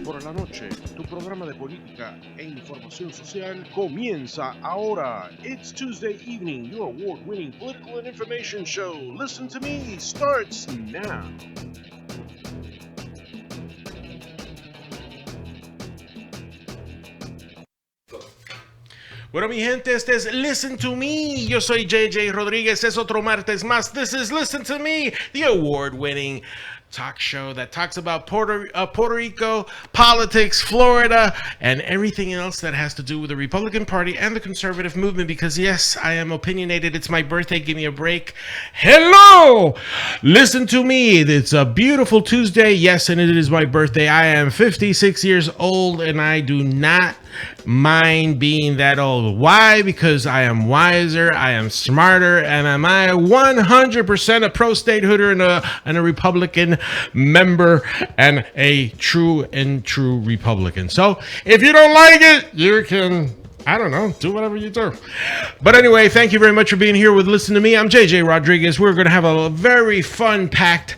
por la noche, tu programa de política e información social comienza ahora. It's Tuesday evening, your award-winning political and information show. Listen to me starts now. Bueno, mi gente, este es Listen to Me. Yo soy JJ Rodríguez. Es otro martes más. This is Listen to Me, the award-winning talk show that talks about Puerto Rico, politics, Florida, and everything else that has to do with the Republican Party and the conservative movement. Because yes, I am opinionated. It's my birthday. Give me a break. Hello! Listen to me. It's a beautiful Tuesday. Yes, and it is my birthday. I am 56 years old, and I do not mind being that old. Why? Because I am wiser, I am smarter, and am I 100% a pro-statehooder and a Republican member and a true Republican. So if you don't like it, you can, I don't know, do whatever you do. But anyway, thank you very much for being here with Listen to Me. I'm JJ Rodriguez. We're going to have a very fun-packed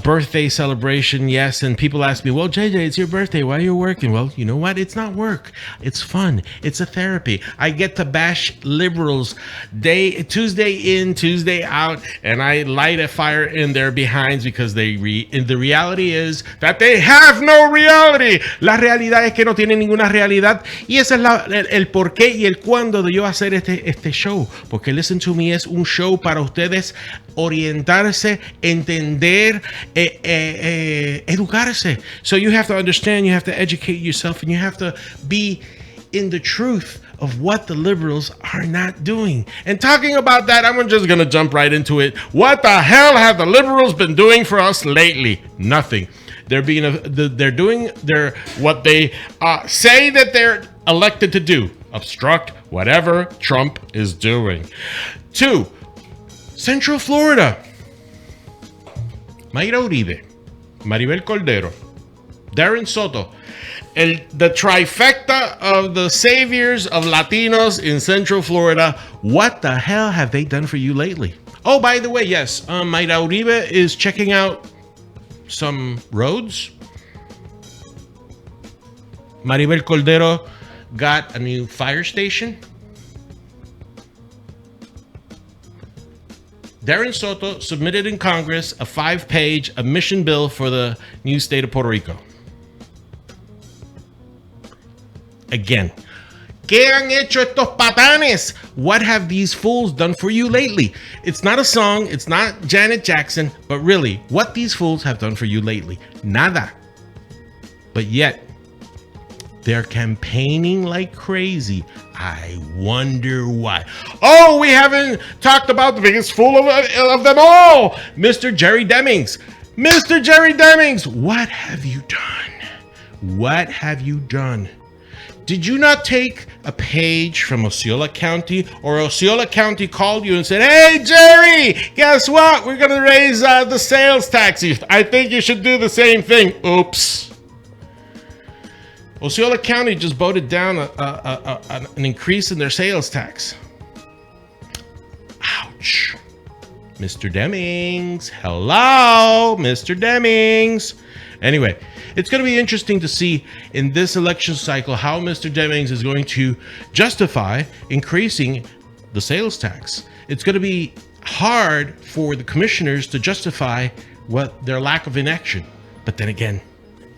birthday celebration. Yes, and people ask me, well, JJ, it's your birthday. Why are you working? Well, you know what? It's not work. It's fun. It's a therapy. I get to bash liberals Tuesday in, Tuesday out, and I light a fire in their behinds because the reality is that they have no reality. La realidad es que no tienen ninguna realidad. Y esa es el por qué y el cuándo de yo hacer este show, porque Listen to Me es un show para ustedes orientarse, entender, educarse. So you have to understand, you have to educate yourself, and you have to be in the truth of what the liberals are not doing. And talking about that, I'm just going to jump right into it. What the hell have the liberals been doing for us lately? Nothing. They're doing what they say that they're elected to do. Obstruct whatever Trump is doing. 2, Central Florida. Mayra Uribe, Maribel Cordero, Darren Soto, the trifecta of the saviors of Latinos in Central Florida. What the hell have they done for you lately? Oh, by the way, yes, Mayra Uribe is checking out some roads. Maribel Cordero got a new fire station. Darren Soto submitted in Congress a 5-page emission bill for the new state of Puerto Rico. Again, ¿qué han hecho estos patanes? What have these fools done for you lately? It's not a song, it's not Janet Jackson, but really, what these fools have done for you lately? Nada. But yet, they're campaigning like crazy. I wonder why. Oh, we haven't talked about the biggest fool of them all, Mr. Jerry Demings. Mr. Jerry Demings, what have you done? What have you done? Did you not take a page from Osceola County, or Osceola County called you and said, hey, Jerry, guess what? We're going to raise the sales tax. I think you should do the same thing. Oops. Osceola County just voted down an increase in their sales tax. Ouch. Mr. Demings. Hello, Mr. Demings. Anyway, it's going to be interesting to see in this election cycle how Mr. Demings is going to justify increasing the sales tax. It's going to be hard for the commissioners to justify their lack of inaction. But then again,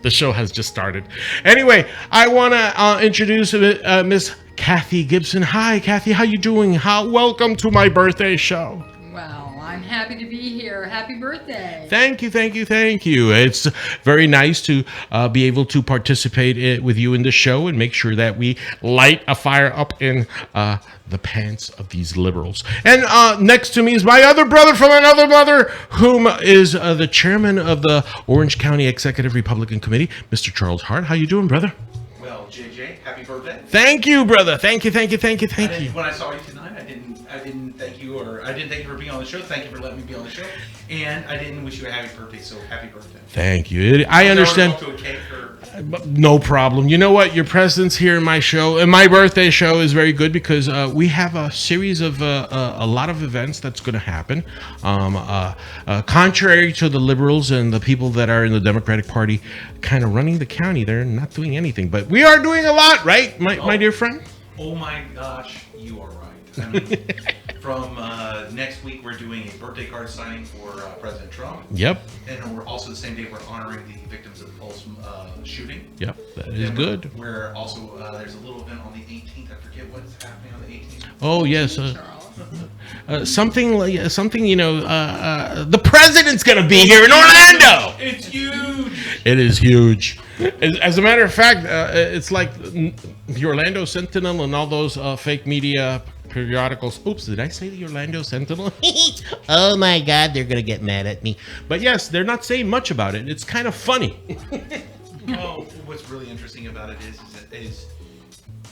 the show has just started. Anyway, I want to introduce Miss Kathy Gibson. Hi, Kathy. How you doing? Welcome to my birthday show. Well, I'm happy to be here. Happy birthday. Thank you. It's very nice to be able to participate with you in the show and make sure that we light a fire up in the pants of these liberals. And next to me is my other brother from another mother, whom is the chairman of the Orange County Executive Republican Committee, Mr. Charles Hart. How you doing, brother? Well, JJ, happy birthday. Thank you, brother. Thank you. When I saw you tonight, I didn't thank you, or I didn't thank you for being on the show. Thank you for letting me be on the show. And I didn't wish you a happy birthday, so happy birthday. Thank you. I understand. To a cake or No problem. You know what? Your presence here in my show, and my birthday show, is very good because we have a series of a lot of events that's going to happen. Contrary to the liberals and the people that are in the Democratic Party kind of running the county, they're not doing anything. But we are doing a lot, right, my dear friend? Oh my gosh, you are right. I mean, from next week, we're doing a birthday card signing for President Trump. Yep. And we're also the same day we're honoring the victims of the Pulse shooting. Yep, that is good. We're also there's a little event on the 18th. I forget what's happening on the 18th. Oh yes, something you know. The president's gonna be here in Orlando. It's huge. It is huge. As a matter of fact, it's like the Orlando Sentinel and all those fake media periodicals. Oops, did I say the Orlando Sentinel? Oh my God, they're gonna get mad at me. But yes, they're not saying much about it. It's kind of funny. Oh, what's really interesting about it is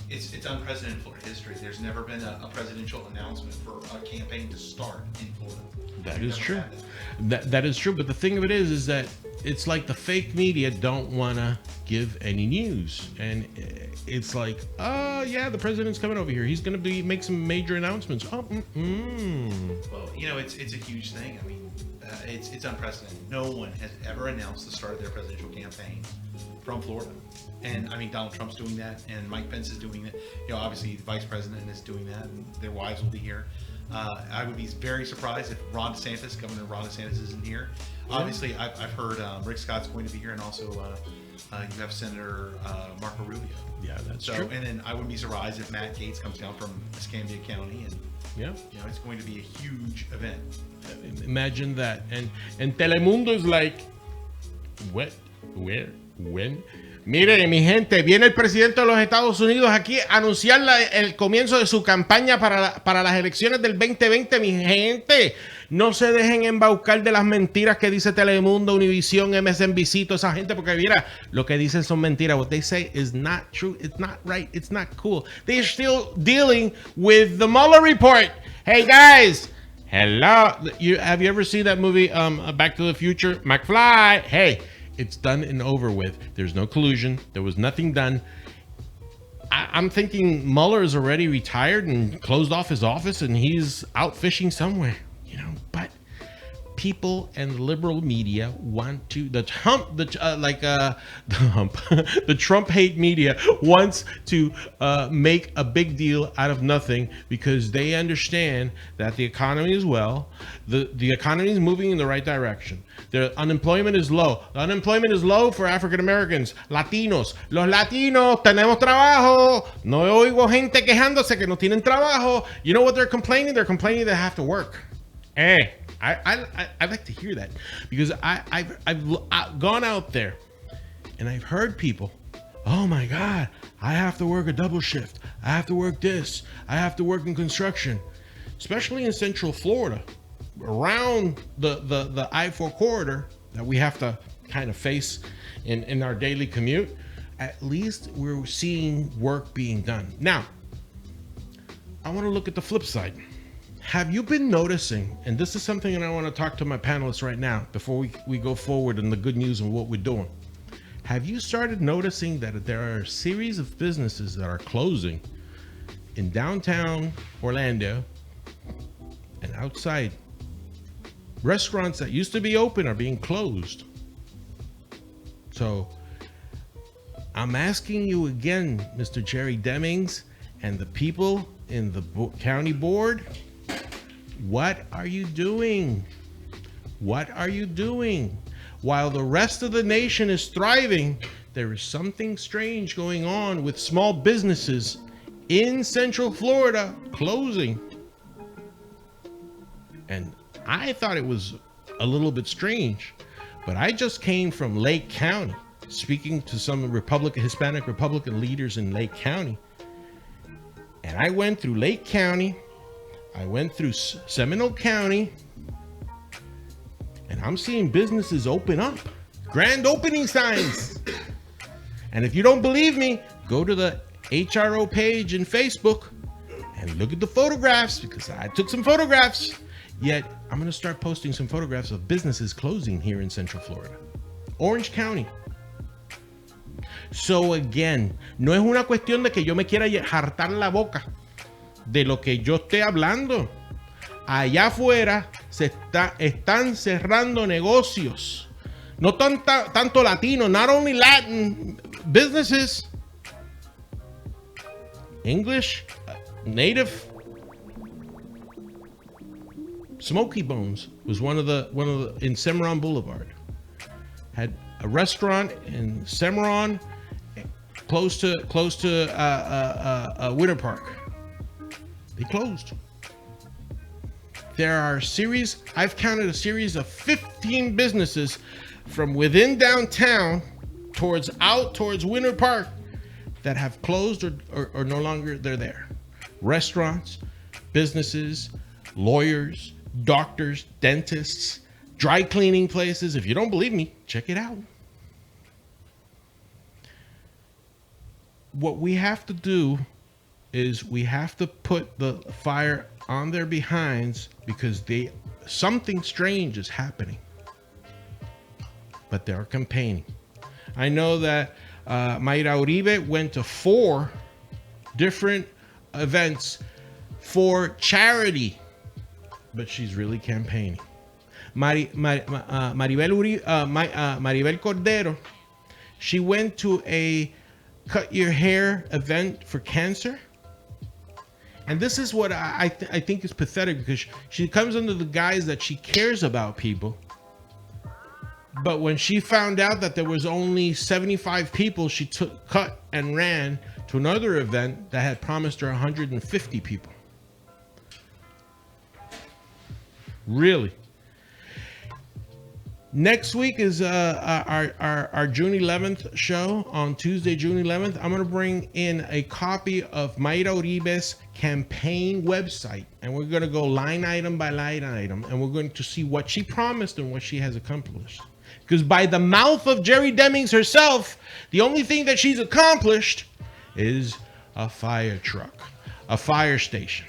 it's unprecedented in Florida history. There's never been a presidential announcement for a campaign to start in Florida. That is true. That is true. But the thing of it is that it's like the fake media don't want to give any news, and it's like, oh yeah, the president's coming over here. He's going to make some major announcements. Oh, Well, you know, it's a huge thing. I mean, it's unprecedented. No one has ever announced the start of their presidential campaign from Florida. And I mean, Donald Trump's doing that, and Mike Pence is doing it. You know, obviously the vice president is doing that, and their wives will be here. I would be very surprised if Governor Ron DeSantis isn't here. Obviously, I've heard Rick Scott's going to be here, and also you have Senator Marco Rubio. Yeah, that's true. And then I wouldn't be surprised if Matt Gaetz comes down from Escambia County, and yeah, you know, it's going to be a huge event. Imagine that. And Telemundo is like, what, where, when? Mire, mi gente, viene el presidente de los Estados Unidos aquí a anunciar el comienzo de su campaña para las elecciones del 2020, mi gente. No se dejen embaucar de las mentiras que dice Telemundo, Univision, MSNBC, toda esa gente, porque mira, lo que dicen son mentiras. What they say is not true. It's not right. It's not cool. They're still dealing with the Mueller report. Hey, guys. Hello. Have you ever seen that movie, Back to the Future? McFly. Hey. It's done and over with. There's no collusion. There was nothing done. I'm thinking Mueller is already retired and closed off his office, and he's out fishing somewhere, you know. But people and the liberal media want to the Trump hate media wants to make a big deal out of nothing, because they understand that the economy is the economy is moving in the right direction. The unemployment is low. The unemployment is low for African Americans, Latinos. Los Latinos tenemos trabajo. No oigo gente quejándose que no tienen trabajo. You know what they're complaining? They're complaining they have to work. Hey, I like to hear that, because I've gone out there and I've heard people, oh my God, I have to work a double shift. I have to work this. I have to work in construction, especially in Central Florida, around the I-4 corridor that we have to kind of face in our daily commute. At least we're seeing work being done. Now, I want to look at the flip side. Have you been noticing, and this is something that I want to talk to my panelists right now before we go forward in the good news and what we're doing. Have you started noticing that there are a series of businesses that are closing in downtown Orlando and outside? Restaurants that used to be open are being closed. So I'm asking you again, Mr. Jerry Demings and the people in the county board, what are you doing? What are you doing? While the rest of the nation is thriving, there is something strange going on with small businesses in Central Florida closing. And I thought it was a little bit strange, but I just came from Lake County, speaking to some Hispanic Republican leaders in Lake County. And I went through Lake County, I went through Seminole County, and I'm seeing businesses open up, grand opening signs. And if you don't believe me, go to the HRO page in Facebook and look at the photographs, because I took some photographs. Yet I'm going to start posting some photographs of businesses closing here in Central Florida. Orange County. So again, no es una cuestión de que yo me quiera hartar la boca de lo que yo esté hablando. Allá afuera están cerrando negocios. No tanto latino, not only Latin businesses. English, native. Smoky Bones was one of the in Cimarron Boulevard. Had a restaurant in Cimarron, close to Winter Park. They closed. There are I've counted a series of 15 businesses from within downtown towards Winter Park that have closed or no longer they're there. Restaurants, businesses, lawyers, doctors, dentists, dry cleaning places. If you don't believe me, check it out. What we have to do is we have to put the fire on their behinds because something strange is happening. But they're campaigning. I know that Mayra Uribe went to 4 different events for charity, but she's really campaigning. Maribel Cordero, she went to a cut your hair event for cancer. And this is what I think is pathetic, because she comes under the guise that she cares about people. But when she found out that there was only 75 people, she cut and ran to another event that had promised her 150 people. Really. Next week is our June 11th show. On Tuesday, June 11th, I'm going to bring in a copy of Mayra Uribe's campaign website. And we're going to go line item by line item. And we're going to see what she promised and what she has accomplished. Because by the mouth of Jerry Demings herself, the only thing that she's accomplished is a fire truck, a fire station.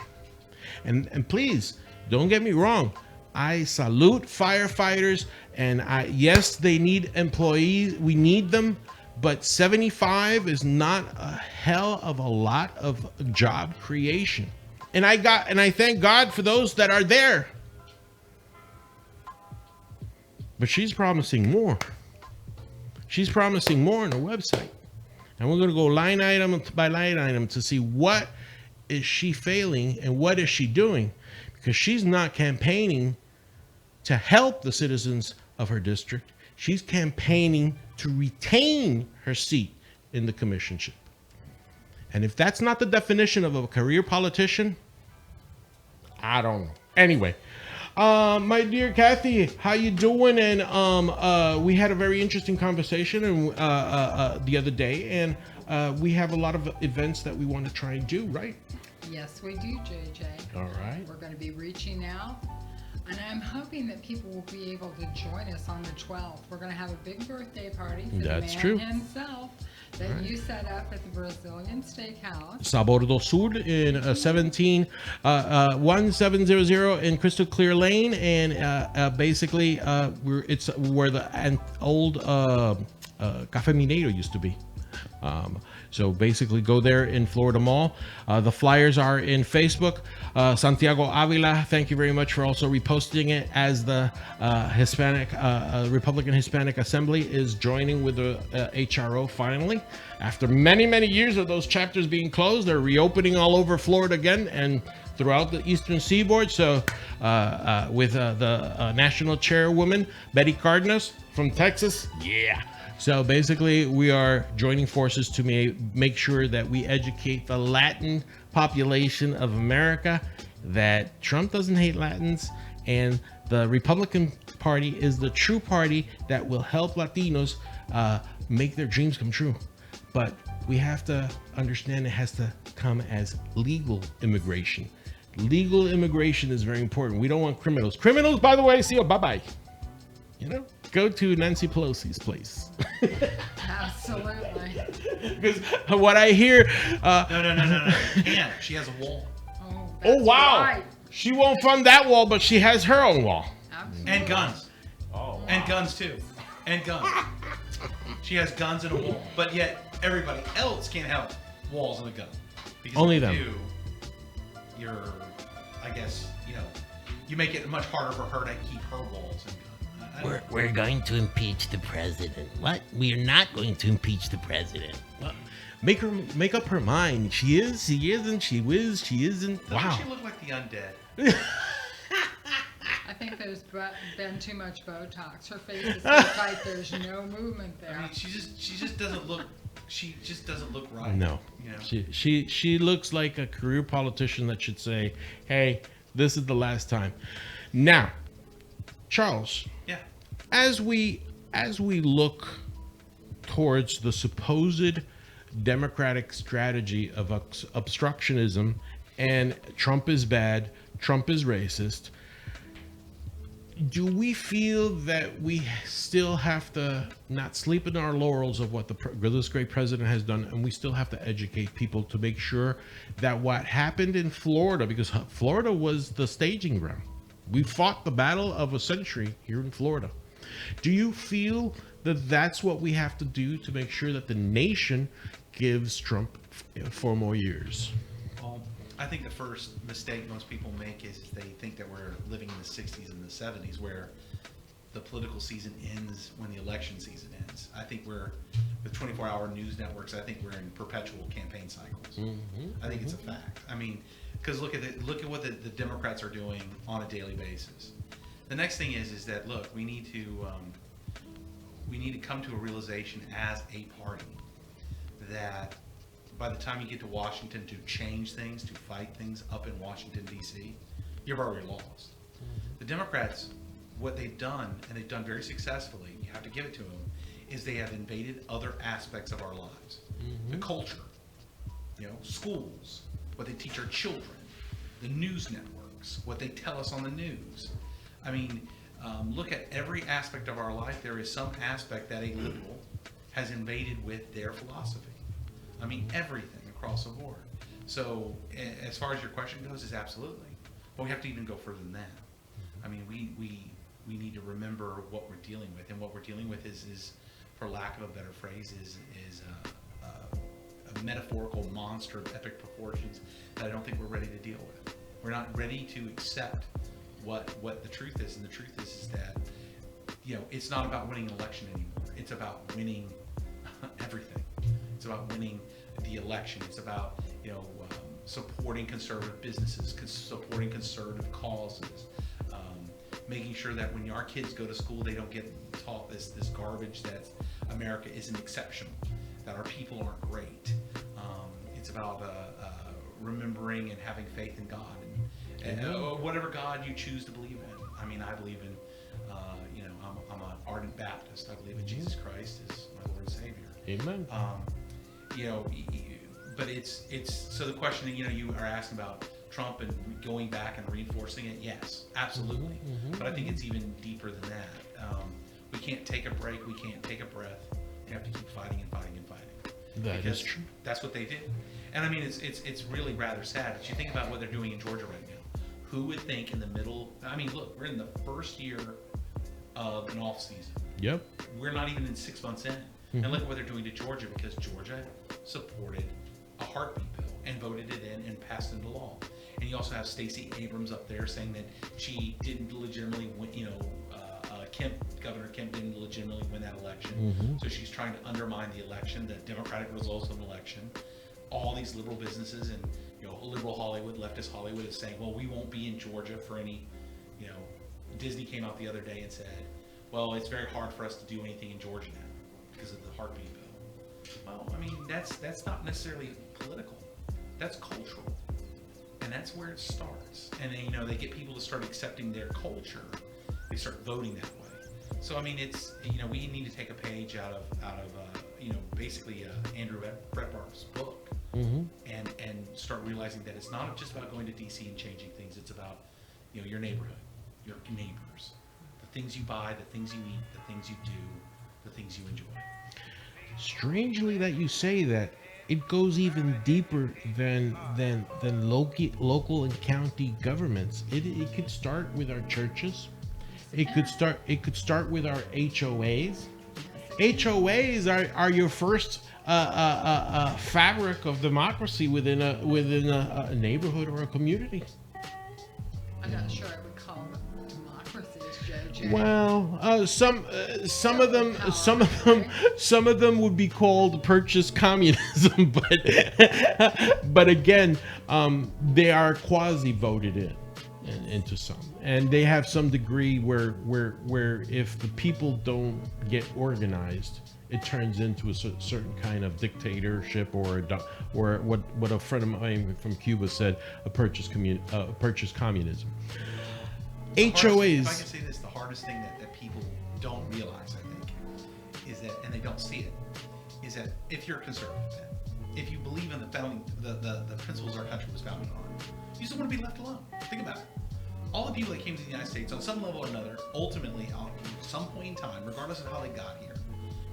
And please, don't get me wrong. I salute firefighters, and yes, they need employees. We need them, but 75 is not a hell of a lot of job creation. And I thank God for those that are there. But she's promising more. She's promising more on her website. And we're going to go line item by line item to see what is she failing and what is she doing, because she's not campaigning to help the citizens of her district. She's campaigning to retain her seat in the commissionship. And if that's not the definition of a career politician, I don't know. Anyway, my dear Kathy, how you doing? And we had a very interesting conversation the other day, and we have a lot of events that we want to try and do, right? Yes, we do, JJ. All right. We're going to be reaching out, and I'm hoping that people will be able to join us on the 12th. We're going to have a big birthday party for That's the man true. himself that Right. you set up at the Brazilian Steakhouse. Sabor do Sur in 1700 in Crystal Clear Lane, and basically it's where the old Café Mineiro used to be. So basically go there in Florida Mall. The flyers are in Facebook. Santiago Avila, thank you very much for also reposting it, as the Republican Hispanic Assembly is joining with the HRO finally. After many, many years of those chapters being closed, they're reopening all over Florida again and throughout the Eastern Seaboard. So with the national chairwoman, Betty Cardenas from Texas. Yeah. So basically, we are joining forces to make sure that we educate the Latin population of America that Trump doesn't hate Latins, and the Republican Party is the true party that will help Latinos make their dreams come true. But we have to understand it has to come as legal immigration. Legal immigration is very important. We don't want criminals. Criminals, by the way, see you. Bye-bye. You know, go to Nancy Pelosi's place. Absolutely. Because what I hear... No. She can't. She has a wall. Oh, wow. Right. She won't fund that wall, but she has her own wall. Absolutely. And guns. Oh, And guns, too. And guns. She has guns and a wall. But yet, everybody else can't have walls and a gun. Because Only if them. you do, you're, I guess, you make it much harder for her to keep her walls and gun. I don't- We're going to impeach the president. What? We are not going to impeach the president. Well, make up her mind. She is, she isn't, she is, she isn't. Doesn't Wow. she look like the undead? I think there's been too much Botox. Her face is so tight. There's no movement there. I mean, she just doesn't look. She just doesn't look right. No. You know? She looks like a career politician that should say, "Hey, this is the last time." Now, Charles, Yeah. as we look towards the supposed Democratic strategy of obstructionism and Trump is bad, Trump is racist, do we feel that we still have to not sleep in our laurels of what this great president has done, and we still have to educate people to make sure that what happened in Florida, because Florida was the staging ground, we fought the battle of a century here in Florida. Do you feel that that's what we have to do to make sure that the nation gives Trump 4 more years? Well, I think the first mistake most people make is they think that we're living in the 60s and the 70s where the political season ends when the election season ends. I think we're, with 24-hour news networks, I think we're in perpetual campaign cycles. I think it's a fact. I mean, because look at what the Democrats are doing on a daily basis. The next thing is that, look, we need to come to a realization as a party that by the time you get to Washington to change things, to fight things up in Washington, D.C., you've already lost. The Democrats, what they've done, and they've done very successfully, you have to give it to them, is they have invaded other aspects of our lives. The culture, schools, what they teach our children, the news networks, what they tell us on the news. I mean, look at every aspect of our life. There is some aspect that a liberal has invaded with their philosophy. I mean, everything across the board. So as far as your question goes, is absolutely. But we have to even go further than that. I mean, we need to remember what we're dealing with, and what we're dealing with is for lack of a better phrase, is a metaphorical monster of epic proportions that I don't think we're ready to deal with. We're not ready to accept what the truth is, and the truth is that it's not about winning an election anymore. It's about winning everything. It's about winning the election. It's about supporting conservative businesses, supporting conservative causes, making sure that when our kids go to school, they don't get taught this garbage that America isn't exceptional, that our people aren't great. It's about remembering and having faith in God, and whatever God you choose to believe in. I mean, I believe in, I'm an ardent Baptist. I believe in Jesus Christ as my Lord and Savior. Amen. But it's so the question you are asking about Trump and going back and reinforcing it. Yes, absolutely. But I think it's even deeper than that. We can't take a break. We can't take a breath. We have to keep fighting and fighting and fighting. That is true. That's what they did. And I mean, it's really rather sad. If you think about what they're doing in Georgia right now, who would think in the middle? I mean, look, we're in the first year of an off season. Yep. We're not even in 6 months in. And look at what they're doing to Georgia, because Georgia supported a heartbeat bill and voted it in and passed into law. And you also have Stacey Abrams up there saying that she didn't legitimately win, Governor Kemp didn't legitimately win that election. So she's trying to undermine the election, the democratic results of an election. All these liberal businesses and liberal Hollywood, leftist Hollywood is saying, well, we won't be in Georgia for any, Disney came out the other day and said, well, it's very hard for us to do anything in Georgia now because of the heartbeat bill. Well, I mean, that's not necessarily political. That's cultural. And that's where it starts. And then, they get people to start accepting their culture. They start voting that way. So, I mean, it's, we need to take a page out of basically Andrew Breitbart's book and start realizing that it's not just about going to DC and changing things. It's about, your neighborhood, your neighbors, the things you buy, the things you eat, the things you do, the things you enjoy. Strangely that you say that. It goes even deeper than local and county governments. It could start with our churches. It could start with our HOAs. HOAs are your first fabric of democracy within a neighborhood or a community. I'm not sure I would call it democracy, JJ. Well, some of them would be called purchase communism, but again, they are quasi voted into some, and they have some degree where if the people don't get organized, it turns into a certain kind of dictatorship or what a friend of mine from Cuba said, a purchase communism. HOAs. If I can say this, the hardest thing that people don't realize, I think, is that, and they don't see it, is that if you're a conservative, if you believe in the founding, the principles our country was founded on, you just want to be left alone. Think about it. All the people that came to the United States, on some level or another, ultimately, at some point in time, regardless of how they got here,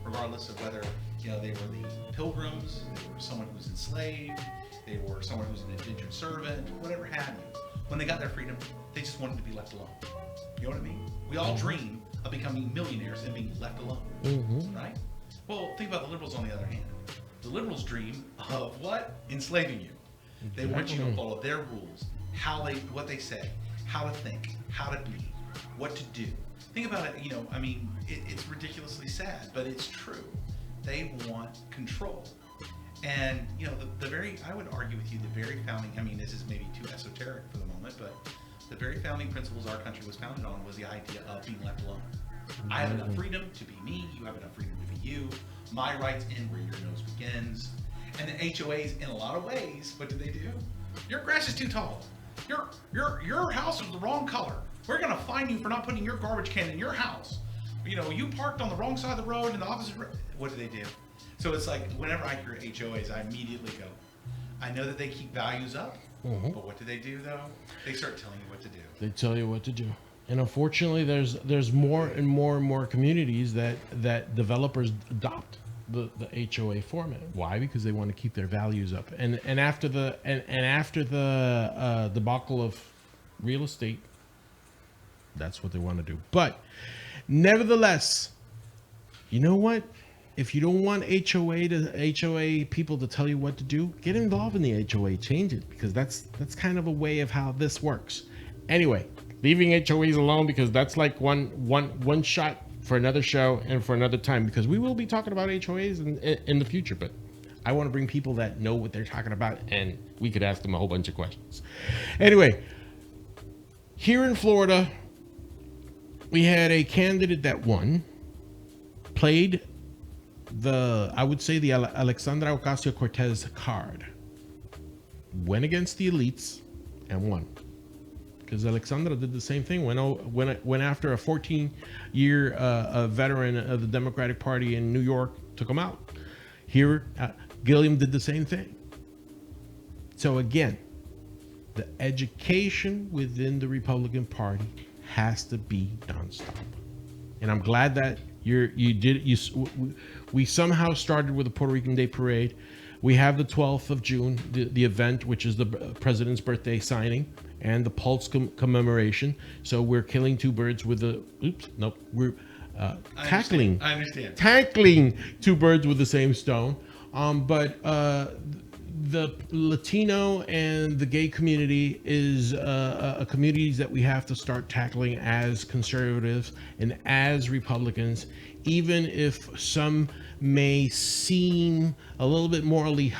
regardless of whether they were the pilgrims, they were someone who was enslaved, they were someone who was an indentured servant, whatever have you. When they got their freedom, they just wanted to be left alone. You know what I mean? We all dream of becoming millionaires and being left alone, right? Well, think about the liberals on the other hand. The liberals dream of what? Enslaving you. They want you to follow their rules, what they say, how to think, how to be, what to do. Think about it, it's ridiculously sad, but it's true. They want control. And, I would argue with you, the very founding, this is maybe too esoteric for the moment, but the very founding principles our country was founded on was the idea of being left alone. I have enough freedom to be me, you have enough freedom to be you, my rights end where your nose begins. And the HOAs, in a lot of ways, what do they do? Your grass is too tall. Your house is the wrong color. We're gonna fine you for not putting your garbage can in your house. You parked on the wrong side of the road in the opposite road. What do? So it's like, whenever I hear HOAs, I immediately go, I know that they keep values up, but what do they do though? They start telling you what to do. They tell you what to do. And unfortunately, there's more and more communities that developers adopt the HOA format. Why? Because they want to keep their values up. And after the debacle of real estate, that's what they want to do. But nevertheless, you know what? If you don't want HOA people to tell you what to do, get involved in the HOA, change it, because that's kind of a way of how this works. Anyway, leaving HOAs alone, because that's like one shot for another show and for another time, because we will be talking about HOAs in the future, but I want to bring people that know what they're talking about, and we could ask them a whole bunch of questions. Anyway, here in Florida, we had a candidate that won, played the Alexandra Ocasio-Cortez card, went against the elites and won. Because Alexandra did the same thing, went after a 14-year veteran of the Democratic Party in New York, took him out. Here, Gilliam did the same thing. So again, the education within the Republican Party has to be nonstop. And I'm glad that we somehow started with the Puerto Rican Day Parade. We have the 12th of June, the event, which is the president's birthday signing, and the Pulse commemoration. So we're killing two birds with we're tackling two birds with the same stone. But the Latino and the gay community is a community that we have to start tackling as conservatives and as Republicans, even if some may seem a little bit morally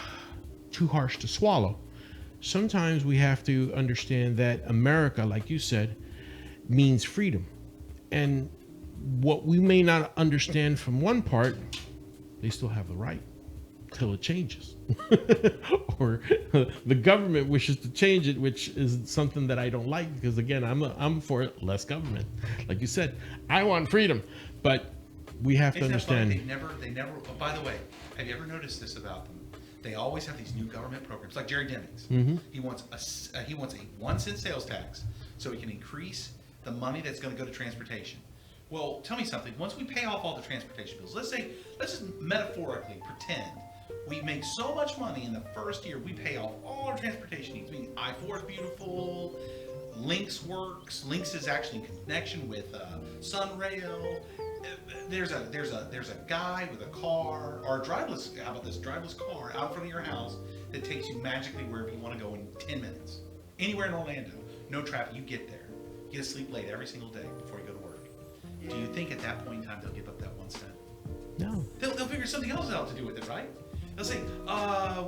too harsh to swallow. Sometimes we have to understand that America, like you said, means freedom. And what we may not understand from one part, they still have the right till it changes. Or the government wishes to change it, which is something that I don't like, because again, I'm for less government. Like you said, I want freedom, but we have to understand. They never. By the way, have you ever noticed this about them? They always have these new government programs, like Jerry Demings. He wants a 1 cent sales tax so he can increase the money that's going to go to transportation. Well, tell me something. Once we pay off all the transportation bills, let's just metaphorically pretend we make so much money in the first year, we pay off all our transportation needs. I mean, I-4 is beautiful. Lynx works. Lynx is actually in connection with Sunrail. there's a guy with a car or a driveless. How about this driveless car out in front of your house that takes you magically wherever you want to go in 10 minutes, anywhere in Orlando, no traffic. You get there, you get to sleep late every single day before you go to work. Do you think at that point in time they'll give up that 1 cent? No. They'll figure something else out to do with it, right? They'll say,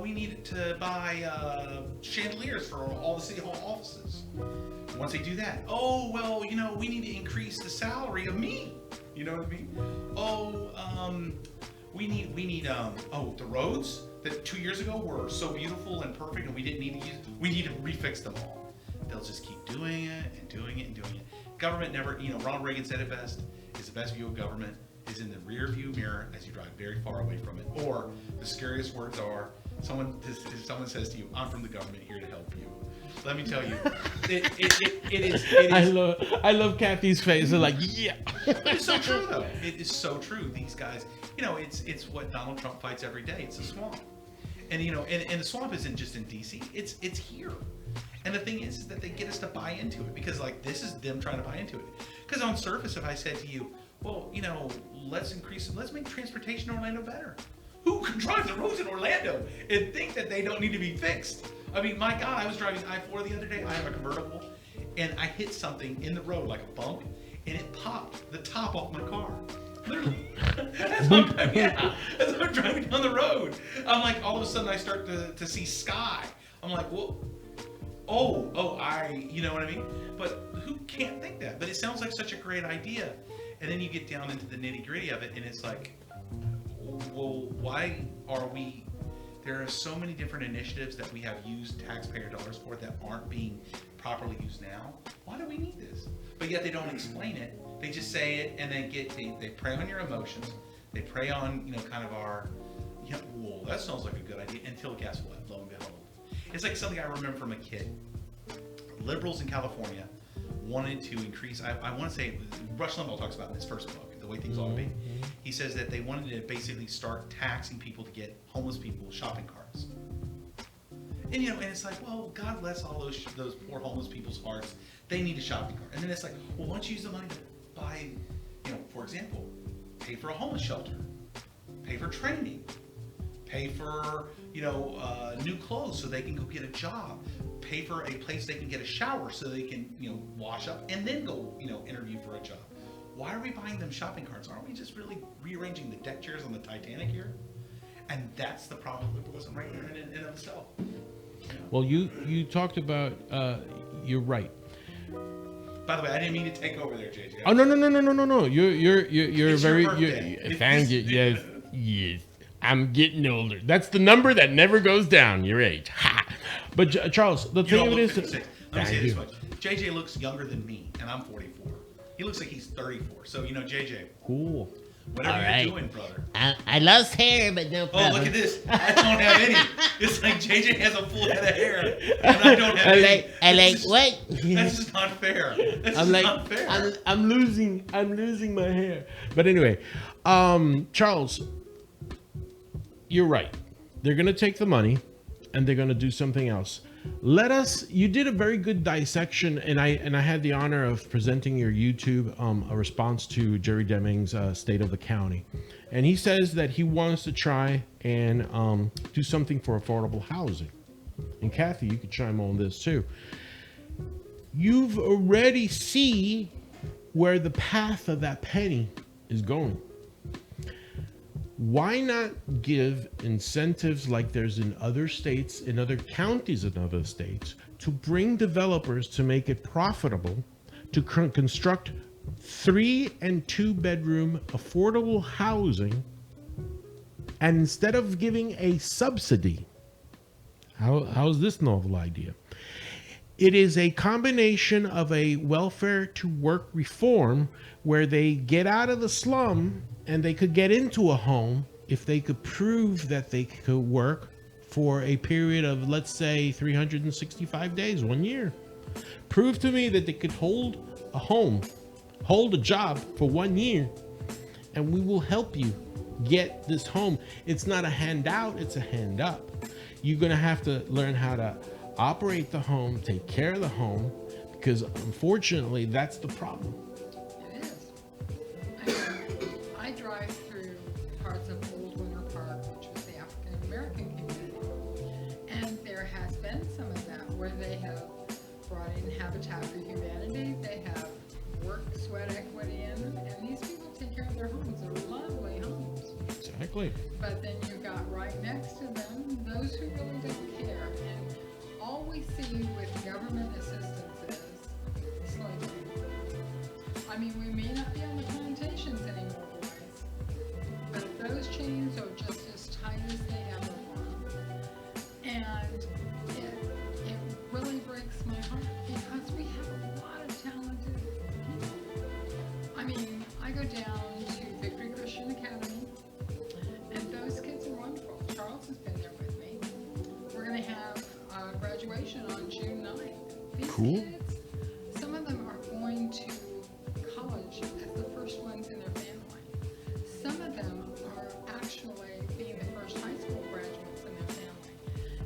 we need to buy chandeliers for all the city hall offices. Once they do that, oh, well, you know, we need to increase the salary of me. You know what I mean? Oh, we need the roads that 2 years ago were so beautiful and perfect and we didn't need to use, we need to refix them all. They'll just keep doing it and doing it and doing it. Government never, you know, Ronald Reagan said it best, is the best view of government is in the rear view mirror as you drive very far away from it. Or the scariest words are, someone says to you, I'm from the government here to help you. Let me tell you, it is. I love Kathy's face. They're like, yeah. But it's so true, though. It is so true. These guys, you know, it's what Donald Trump fights every day. It's a swamp, and you know, and the swamp isn't just in D.C. It's here. And the thing is that they get us to buy into it because, like, this is them trying to buy into it. Because on surface, if I said to you, well, you know, let's make transportation in Orlando better. Who can drive the roads in Orlando and think that they don't need to be fixed? I mean, my God, I was driving I-4 the other day. I have a convertible, and I hit something in the road, like a bump, and it popped the top off my car. Literally. As I'm driving down the road. I'm like, all of a sudden, I start to see sky. I'm like, well, you know what I mean? But who can't think that? But it sounds like such a great idea. And then you get down into the nitty gritty of it, and it's like, well, why are we, there are so many different initiatives that we have used taxpayer dollars for that aren't being properly used now. Why do we need this? But yet they don't explain it. They just say it, and they prey on your emotions. They prey on, you know, kind of our, you know, well, that sounds like a good idea, until guess what, lo and behold. It's like something I remember from a kid. Liberals in California wanted to increase, I want to say, Rush Limbaugh talks about in his first book, The Way Things Ought to Be. He says that they wanted to basically start taxing people to get homeless people shopping carts. And, you know, and it's like, well, God bless all those poor homeless people's hearts. They need a shopping cart. And then it's like, well, why don't you use the money to buy, you know, for example, pay for a homeless shelter, pay for training, pay for, you know, new clothes so they can go get a job, pay for a place they can get a shower so they can, you know, wash up and then go, you know, interview for a job. Why are we buying them shopping carts? Aren't we just really rearranging the deck chairs on the Titanic here? And that's the problem with liberalism right there in and of itself. You know? Well, you talked about, you're right. By the way, I didn't mean to take over there, JJ. Oh, no. You're It's very, your birthday. Thank you. Yes. I'm getting older. That's the number that never goes down, your age. Ha! But Charles, the thing of it is, 56. Let me say this much. JJ looks younger than me, and I'm 44. He looks like he's 34. So, you know, JJ, cool. whatever All you're right. doing, brother. I lost hair, but no problem. Oh, look at this. I don't have any. It's like JJ has a full head of hair, and I don't have any. I like That's what? That's just not fair. That's I'm just like, not fair. I'm losing my hair. But anyway, Charles, you're right. They're gonna take the money, and they're gonna do something else. You did a very good dissection, and I had the honor of presenting your YouTube a response to Jerry Deming's State of the County, and he says that he wants to try and do something for affordable housing. And Kathy, you could chime on this too. You've already see where the path of that penny is going. Why not give incentives like there's in other states, in other counties in other states, to bring developers to make it profitable to construct 3 and 2 bedroom affordable housing, and instead of giving a subsidy, how's this novel idea? It is a combination of a welfare to work reform where they get out of the slum and they could get into a home if they could prove that they could work for a period of, let's say, 365 days, 1 year. Prove to me that they could hold a home, hold a job for 1 year, and we will help you get this home. It's not a handout, it's a hand up. You're gonna have to learn how to operate the home, take care of the home, because unfortunately that's the problem. It is. Habitat for Humanity. They have work, sweat equity in them, and these people take care of their homes. They're lovely homes. Exactly. But then you've got right next to them those who really don't care. And all we see with government assistance is slavery. I mean, we may not be on the plantations anymore, boys, but those chains are just as tight as they ever were. And it really breaks my heart because we have a lot of talented people. I mean, I go down to Victory Christian Academy, and those kids are wonderful. Charles has been there with me. We're going to have graduation on June 9th. These Cool. kids, some of them are going to college as the first ones in their family. Some of them are actually being the first high school graduates in their family.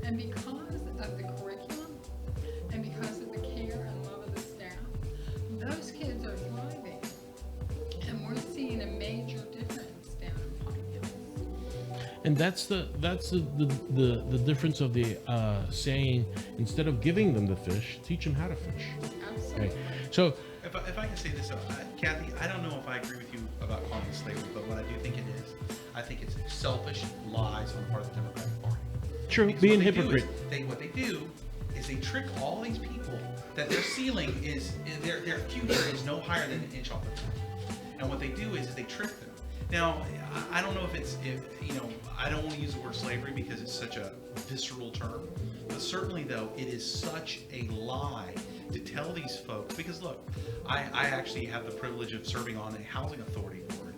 And because of the curriculum and because of the care and love of the staff, those kids are thriving. And we're seeing a major difference down in Pine Hills. And that's the difference of the saying, instead of giving them the fish, teach them how to fish. Absolutely. Okay. So If I can say this, Kathy, I don't know if I agree with you about calling it slavery, but what I do think it is, I think it's selfish lies on the part of the Democratic Party. true, Because being what they do hypocrite. what they do is they trick all these people that their ceiling is, their future is no higher than an inch off the ground. And what they do is they trick them. Now, I don't know if I don't want to use the word slavery because it's such a visceral term, but certainly though, it is such a lie to tell these folks, because look, I actually have the privilege of serving on a housing authority board,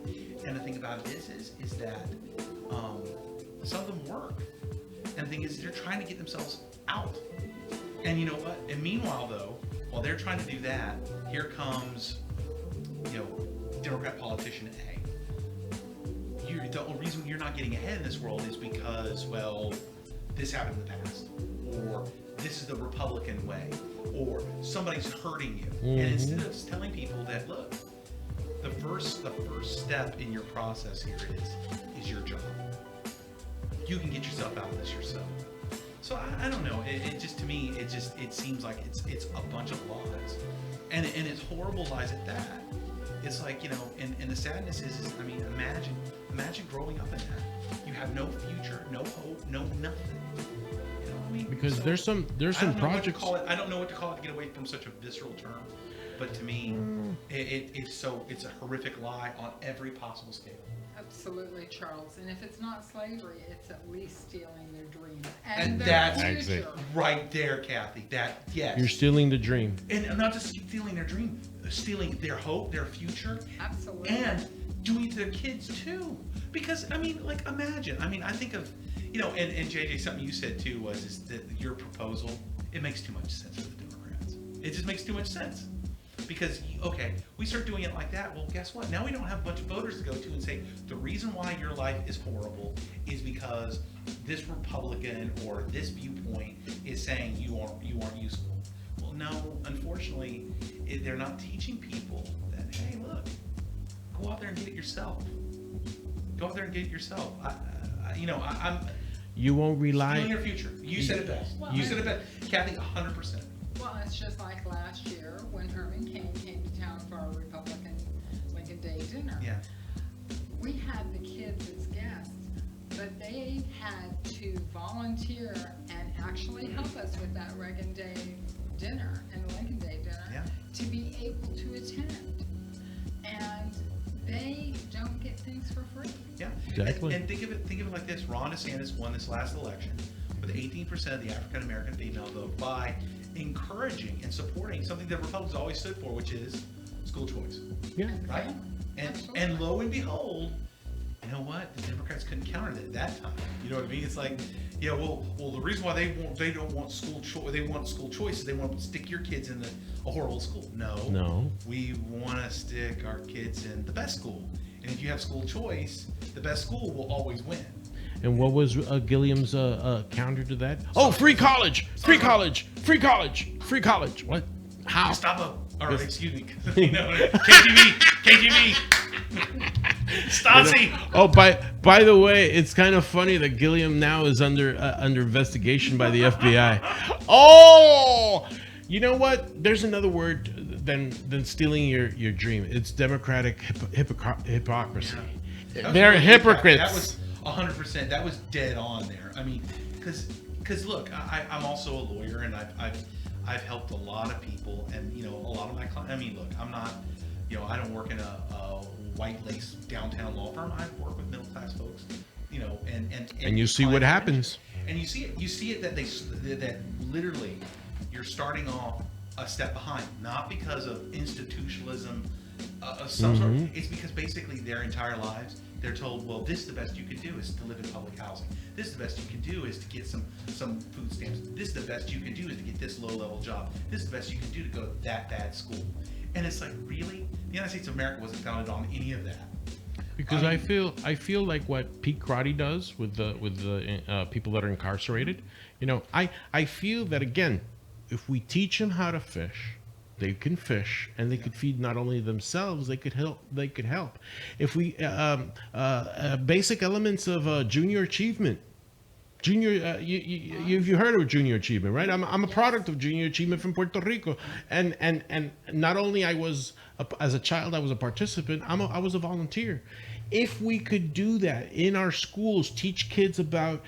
and the thing about it is that some of them work, and the thing is they're trying to get themselves out. And you know what? And meanwhile though, while they're trying to do that, here comes, Democrat politician A. The only reason you're not getting ahead in this world is because, well, this happened in the past, or this is the Republican way, or somebody's hurting you. And instead of telling people that, look, the first step in your process here is your job. You can get yourself out of this yourself. So I don't know. It just, to me, it seems like it's a bunch of lies, and it's horrible lies at that. It's like, and the sadness is I mean, imagine growing up in that. You have no future, no hope, no nothing. You know what I mean? Because So, there's some I don't know what to projects. call it. I don't know what to call it to get away from such a visceral term. But to me, it's a horrific lie on every possible scale. Absolutely, Charles. And if it's not slavery, it's at least stealing their dreams And their that's future. right there, Kathy. Yes. You're stealing the dream. And not just stealing their dream, stealing their hope, their future, Absolutely. and doing it to their kids too. Because imagine. I think of, and JJ, something you said too is that your proposal, it makes too much sense for the Democrats. It just makes too much sense. Because, okay, we start doing it like that, well, guess what? Now we don't have a bunch of voters to go to and say, the reason why your life is horrible is because this Republican or this viewpoint is saying you aren't useful. Well, no, unfortunately, they're not teaching people that, hey, look, go out there and get it yourself. Go out there and get it yourself. I'm You won't rely. stealing your future. You said it best. Well, You said it best. Kathy, 100%. Well, it's just like last year when Herman Cain came to town for our Republican Lincoln Day dinner. Yeah. We had the kids as guests, but they had to volunteer and actually help us with that Reagan Day dinner and the Lincoln Day dinner to be able to attend. And they don't get things for free. Yeah, Exactly. And think of it like this: Ron DeSantis won this last election with 18% of the African American female vote by encouraging and supporting something that Republicans always stood for, which is school choice, Yeah. right? And lo and behold, you know what? The Democrats couldn't counter it at that time. You know what I mean? It's like, yeah, well, the reason why they don't want school choice, they want school choice is they want to stick your kids in a horrible school. No, we want to stick our kids in the best school. And if you have school choice, the best school will always win. And what was Gilliam's counter to that? Oh, free college, free college, free college, free college. What? How? Gestapo, or excuse me, KGB, Stasi. Oh, by the way, it's kind of funny that Gilliam now is under investigation by the FBI. Oh, You know what? There's another word than stealing your dream. It's democratic hypocrisy. That was They're really- hypocrites. That was 100%. That was dead on there. I mean, because look, I'm also a lawyer, and I've helped a lot of people, and a lot of my clients. I mean, look, I'm not, I don't work in a white lace downtown law firm. I work with middle class folks, And you see what happens. And you see it that that literally you're starting off a step behind, not because of institutionalism of some sort. It's because basically their entire lives they're told, well, this is the best you can do is to live in public housing. This is the best you can do is to get some food stamps. This is the best you can do is to get this low level job. This is the best you can do to go to that bad school. And it's like, really? The United States of America wasn't founded on any of that. Because I feel like what Pete Crotty does with the people that are incarcerated. I feel that, again, if we teach them how to fish, they can fish, and they could feed not only themselves, they could help. If we basic elements of junior achievement. You've heard of junior achievement, right? I'm a product of junior achievement from Puerto Rico, and not only as a child I was a participant, I was a volunteer. If we could do that in our schools, teach kids about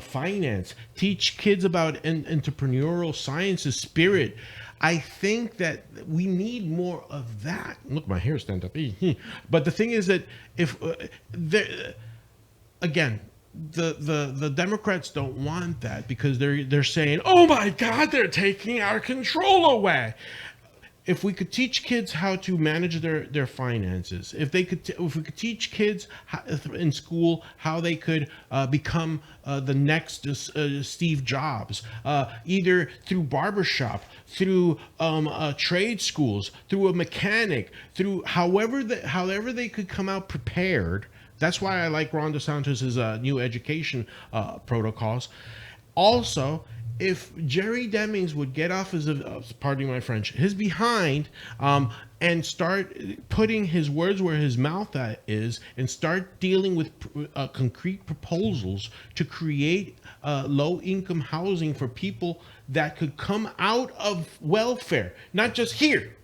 finance, teach kids about entrepreneurial sciences, spirit, I think that we need more of that. Look, my hair stand up. But the thing is that if again, the Democrats don't want that because they're saying, oh my God, they're taking our control away. If we could teach kids how to manage their finances, if we could teach kids in school how they could become the next Steve Jobs, either through barbershop, through trade schools, through a mechanic, through however they could come out prepared. That's why I like Ron DeSantis' new education protocols. Also, if Jerry Demings would get off pardon my French, his behind, and start putting his words where his mouth is, and start dealing with concrete proposals to create low-income housing for people that could come out of welfare, not just here.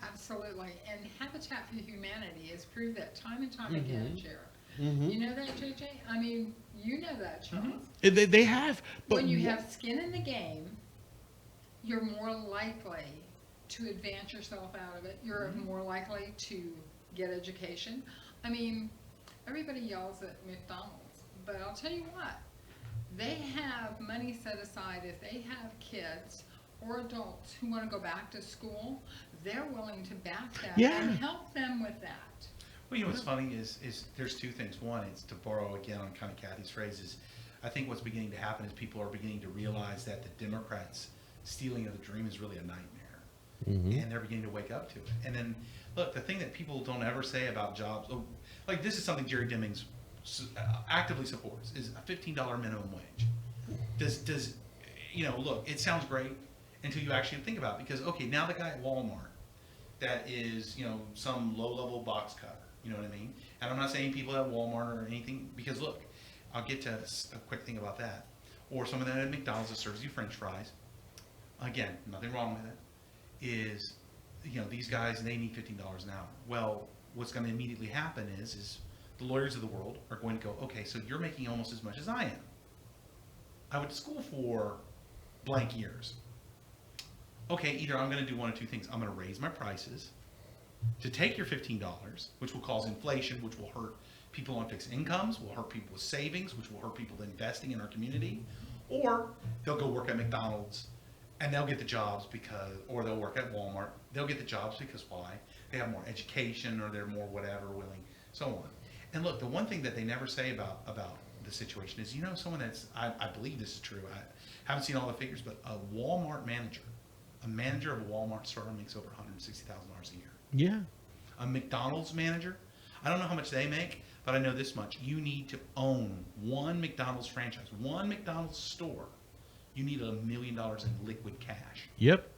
Absolutely. And Habitat for Humanity has proved that time and time again, Sheriff. You know that, JJ? I mean, you know that, Charles. They have. But when you have skin in the game, you're more likely to advance yourself out of it. You're more likely to get education. I mean, everybody yells at McDonald's, but I'll tell you what. They have money set aside if they have kids or adults who want to go back to school. They're willing to back that and help them with that. Well, what's funny is there's two things. One, it's to borrow again on kind of Kathy's phrases. I think what's beginning to happen is people are beginning to realize that the Democrats' stealing of the dream is really a nightmare, and they're beginning to wake up to it. And then, look, the thing that people don't ever say about jobs, like this is something Jerry Demings actively supports, is a $15 minimum wage. Does look, it sounds great until you actually think about it, because okay, now the guy at Walmart that is some low-level box cutter. You know what I mean? And I'm not saying people at Walmart or anything, because look, I'll get to a quick thing about that. Or someone that at McDonald's that serves you French fries. Again, nothing wrong with it. Is these guys, they need $15 an hour. Well, what's going to immediately happen is the lawyers of the world are going to go, okay, so you're making almost as much as I am. I went to school for blank years. Okay, either I'm going to do one of two things. I'm going to raise my prices to take your $15, which will cause inflation, which will hurt people on fixed incomes, will hurt people with savings, which will hurt people investing in our community, or they'll go work at McDonald's and they'll get the jobs or they'll work at Walmart. They'll get the jobs because why? They have more education, or they're more whatever willing, so on. And look, the one thing that they never say about the situation is, someone that's, I believe this is true, I haven't seen all the figures, but a Walmart manager, a manager of a Walmart store makes over $160,000 a year. Yeah. A McDonald's manager, I don't know how much they make, but I know this much. You need to own one McDonald's franchise, one McDonald's store. You need $1 million in liquid cash. Yep.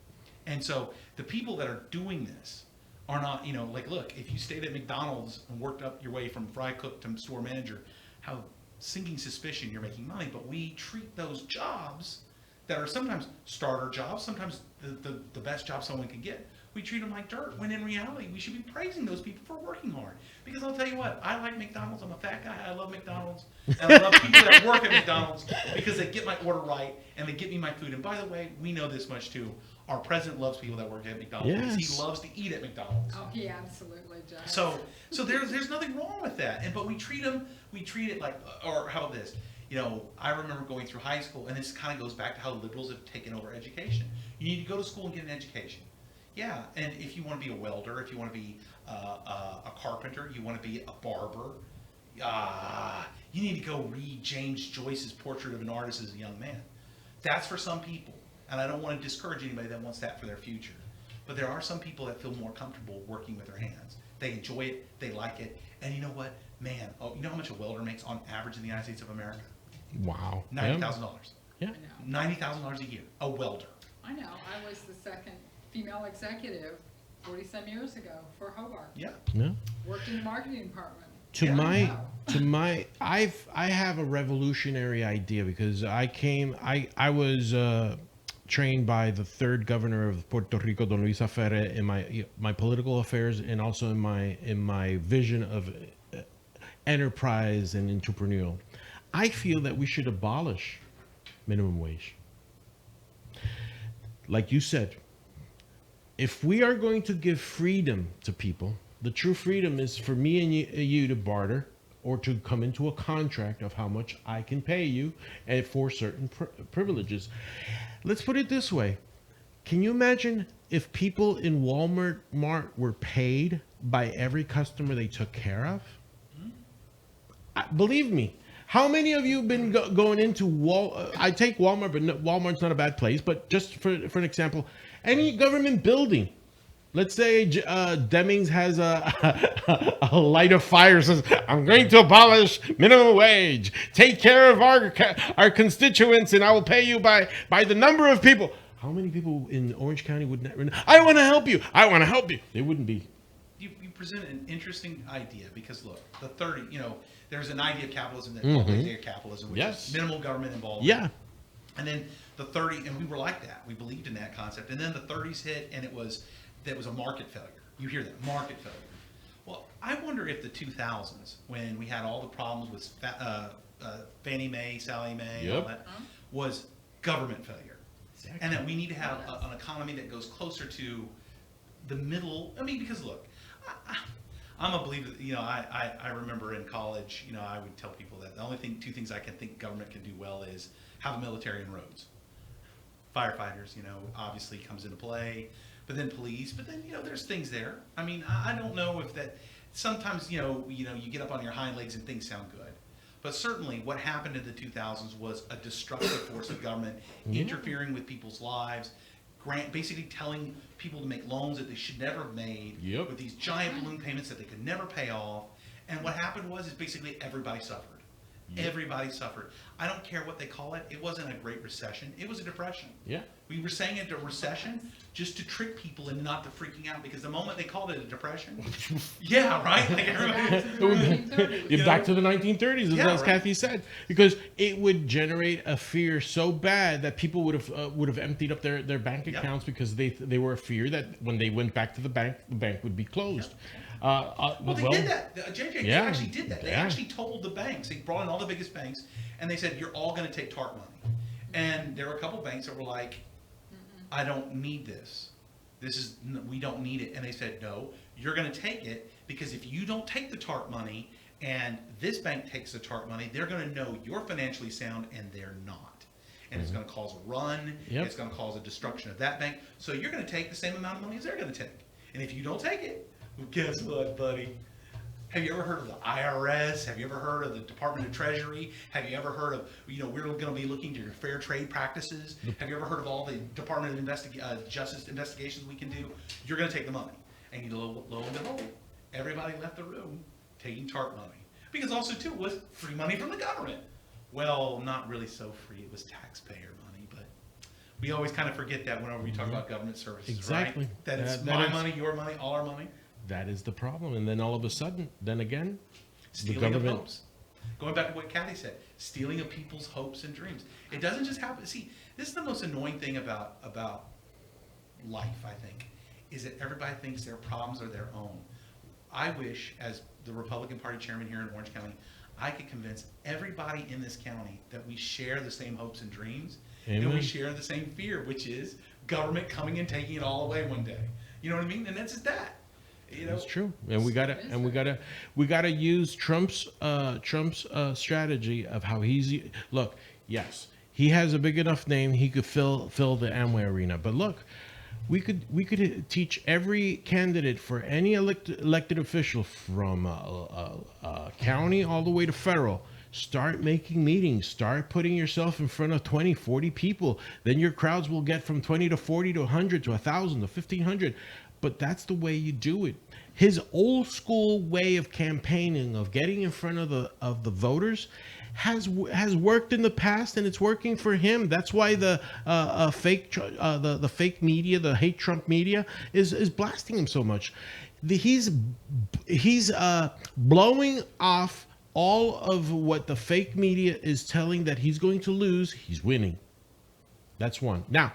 And so the people that are doing this are not, like, look, if you stayed at McDonald's and worked up your way from fry cook to store manager, how sinking suspicion you're making money. But we treat those jobs that are sometimes starter jobs, sometimes the best job someone can get. We treat them like dirt, when in reality, we should be praising those people for working hard. Because I'll tell you what, I like McDonald's. I'm a fat guy. I love McDonald's. And I love people that work at McDonald's because they get my order right and they get me my food. And by the way, we know this much too. Our president loves people that work at McDonald's because he loves to eat at McDonald's. Oh, he absolutely does. So there's nothing wrong with that. But we treat it like, or how about this? You know, I remember going through high school, and this kind of goes back to how liberals have taken over education. You need to go to school and get an education. Yeah, and if you want to be a welder, if you want to be a carpenter, you want to be a barber, you need to go read James Joyce's Portrait of an Artist as a Young Man. That's for some people, and I don't want to discourage anybody that wants that for their future. But there are some people that feel more comfortable working with their hands. They enjoy it, they like it, and you know what? Man, you know how much a welder makes on average in the United States of America? Wow. $90,000. Yeah. I know. $90,000 a year, a welder. I know. I was the second female executive 40-some years ago for Hobart. Yeah. Yeah. Worked in the marketing department. I have a revolutionary idea because I was trained by the third governor of Puerto Rico, Don Luis Aferre, in my political affairs and also in my vision of enterprise and entrepreneurial. I feel that we should abolish minimum wage. Like you said, if we are going to give freedom to people, the true freedom is for me and you to barter or to come into a contract of how much I can pay you and for certain privileges. Let's put it this way. Can you imagine if people in Walmart were paid by every customer they took care of? Believe me, how many of you have been going into I take Walmart, but Walmart's not a bad place. But just for an example, any government building, let's say Demings has a light of fire, says, "I'm going to abolish minimum wage. Take care of our constituents, and I will pay you by the number of people." How many people in Orange County would not? I want to help you. I want to help you. They wouldn't be. You present an interesting idea because look, the 30, there's an idea of capitalism that called the idea of capitalism, which is minimal government involvement. Yeah. And then the 30, and we were like that. We believed in that concept. And then the 30s hit, and that was a market failure. You hear that, market failure. Well, I wonder if the 2000s, when we had all the problems with Fannie Mae, Sallie Mae, all that, was government failure. Exactly. And that we need to have an economy that goes closer to the middle. I mean, because look, I'm a believer. I remember in college, I would tell people that the only two things I can think government can do well is have a military and roads. Firefighters, obviously comes into play, but then police, but then there's things there. I mean, I don't know if that. Sometimes you get up on your hind legs and things sound good, but certainly what happened in the 2000s was a destructive force of government interfering with people's lives. Basically telling people to make loans that they should never have made with these giant balloon payments that they could never pay off. And what happened was basically everybody suffered. Everybody suffered. I don't care what they call it. It wasn't a great recession. It was a depression. Yeah. We were saying it a recession just to trick people into not to freaking out, because the moment they called it a depression, right? Like everybody. Back to the 1930s, as Kathy said, because it would generate a fear so bad that people would have emptied up their bank accounts because they were afraid that when they went back to the bank would be closed. They did that. JJ, they actually did that. They actually told the banks. They brought in all the biggest banks, and they said, "You're all going to take TARP money." And there were a couple banks that were like, "I don't need this. We don't need it." And they said, "No, you're going to take it, because if you don't take the TARP money and this bank takes the TARP money, they're going to know you're financially sound and they're not. And it's going to cause a run. It's going to cause a destruction of that bank. So you're going to take the same amount of money as they're going to take. And if you don't take it, well, guess what, buddy? Have you ever heard of the IRS? Have you ever heard of the Department of Treasury? Have you ever heard of, we're going to be looking to your fair trade practices? Have you ever heard of all the Department of Justice investigations we can do? You're going to take the money." And lo and behold, everybody left the room taking TARP money. Because also, too, it was free money from the government. Well, not really so free. It was taxpayer money, but we always kind of forget that whenever we talk about government services, right? That it's my money, your money, all our money. That is the problem. And then all of a sudden, then again, stealing the government. Going back to what Kathy said, stealing of people's hopes and dreams. It doesn't just happen. See, this is the most annoying thing about life, I think, is that everybody thinks their problems are their own. I wish, as the Republican Party chairman here in Orange County, I could convince everybody in this county that we share the same hopes and dreams, and we Amen. share the same fear, which is government coming and taking it all away one day. You know what I mean? And that's just that. You know, That's true, and we gotta use Trump's strategy of how he's look. Yes, he has a big enough name; he could fill the Amway arena. But look, we could teach every candidate for any elected official from county all the way to federal. Start making meetings. Start putting yourself in front of 20, 40 people. Then your crowds will get from 20 to 40 to 100 to 1,000 to 1,500. But that's the way you do it. His old school way of campaigning, of getting in front of the voters, has worked in the past, and it's working for him. That's why the fake media, the hate Trump media, is blasting him so much. He's blowing off all of what the fake media is telling that he's going to lose. He's winning. That's one. Now,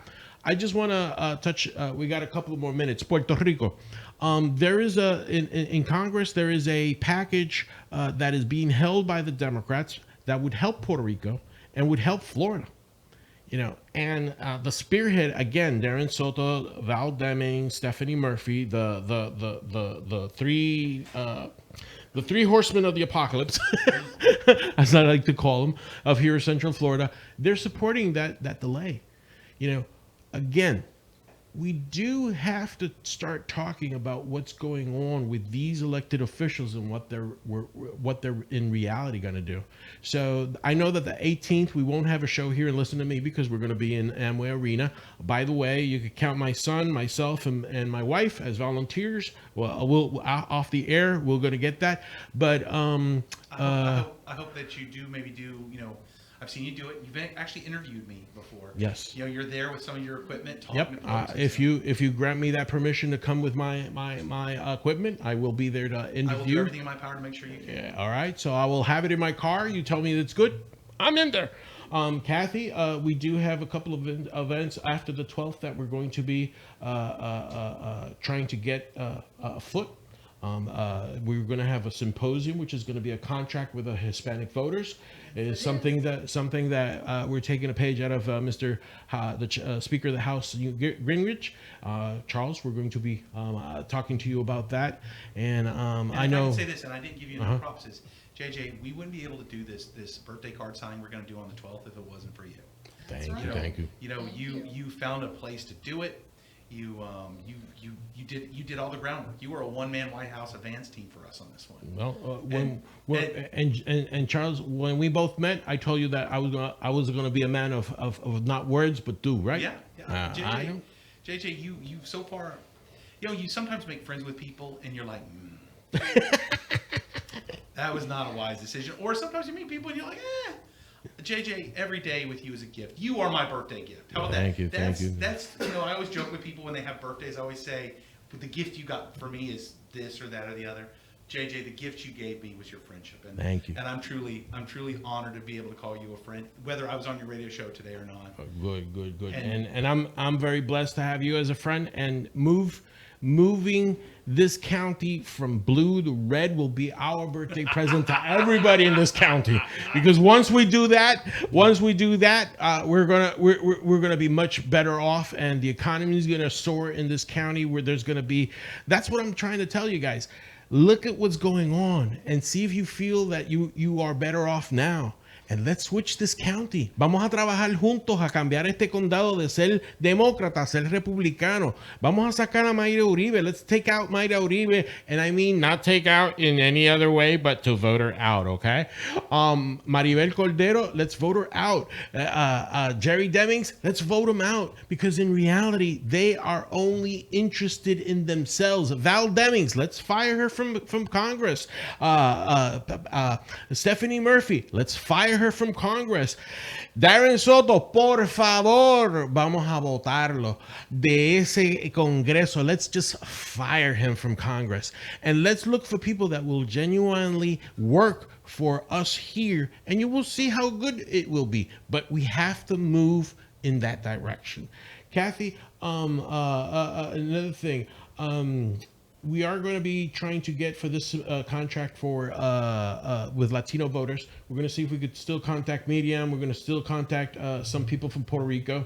I just want to touch. We got a couple of more minutes. Puerto Rico. There is in Congress. There is a package that is being held by the Democrats that would help Puerto Rico and would help Florida. You know, and the spearhead again, Darren Soto, Val Deming, Stephanie Murphy, the three horsemen of the apocalypse, as I like to call them, of here in Central Florida. They're supporting that delay. You know, again, we do have to start talking about what's going on with these elected officials and what they're in reality going to do. So I know that the 18th we won't have a show here and Listen to Me because we're going to be in Amway Arena. By the way, you could count my son, myself, and my wife as volunteers. Well, we'll off the air. We're going to get that, but I hope that you do maybe do, you know, I've seen you do it. You've actually interviewed me before. Yes. You know, you're there with some of your equipment. Talking Yep. to folks and If stuff. you grant me that permission to come with my equipment, I will be there to I will do interview. everything in my power to make sure you can. Yeah, all right. So I will have it in my car. You tell me it's good. I'm in there. Kathy, we do have a couple of events after the 12th that we're going to be trying to get afoot. We're going to have a symposium, which is going to be a contract with the Hispanic voters. Is something that we're taking a page out of Mr. The Speaker of the House, Greenwich. Charles, we're going to be talking to you about that. And And I if know. I can say this, and I didn't give you enough props. Is JJ, we wouldn't be able to do this birthday card signing we're going to do on the 12th if it wasn't for you. Thank right. you. Thank you. You know, Thank you found a place to do it. You did all the groundwork. You were a one-man White House advance team for us on this one. Well, and Charles, when we both met, I told you that I was gonna be a man of not words but do, right? Yeah. I know. JJ, you so far, you know, you sometimes make friends with people and you're like, that was not a wise decision. Or sometimes you meet people and you're like, JJ, every day with you is a gift. You are my birthday gift. How about Thank that? you, thank you. That's, you know, I always joke with people when they have birthdays. I always say, the gift you got for me is this or that or the other. JJ, the gift you gave me was your friendship. And, Thank you. And I'm truly honored to be able to call you a friend, whether I was on your radio show today or not. Good. And- And I'm very blessed to have you as a friend. And moving this county from blue to red will be our birthday present to everybody in this county. Because once we do that, we're gonna be much better off, and the economy is gonna soar in this county. Where there's gonna be, that's what I'm trying to tell you guys. Look at what's going on and see if you feel that you are better off now. And let's switch this county. Vamos a trabajar juntos a cambiar este condado de ser demócrata a ser republicano. Vamos a sacar a Mayra Uribe. Let's take out Mayra Uribe. And I mean not take out in any other way, but to vote her out, okay? Maribel Cordero, let's vote her out. Jerry Demings, let's vote him out. Because in reality, they are only interested in themselves. Val Demings, let's fire her from Congress. Stephanie Murphy, let's fire fire her from Congress. Darren Soto, por favor, vamos a votarlo de ese Congreso. Let's just fire him from Congress. And let's look for people that will genuinely work for us here. And you will see how good it will be. But we have to move in that direction. Kathy, another thing. We are going to be trying to get for this contract for with Latino voters. We're going to see if we could still contact Medium. We're going to still contact some people from Puerto Rico.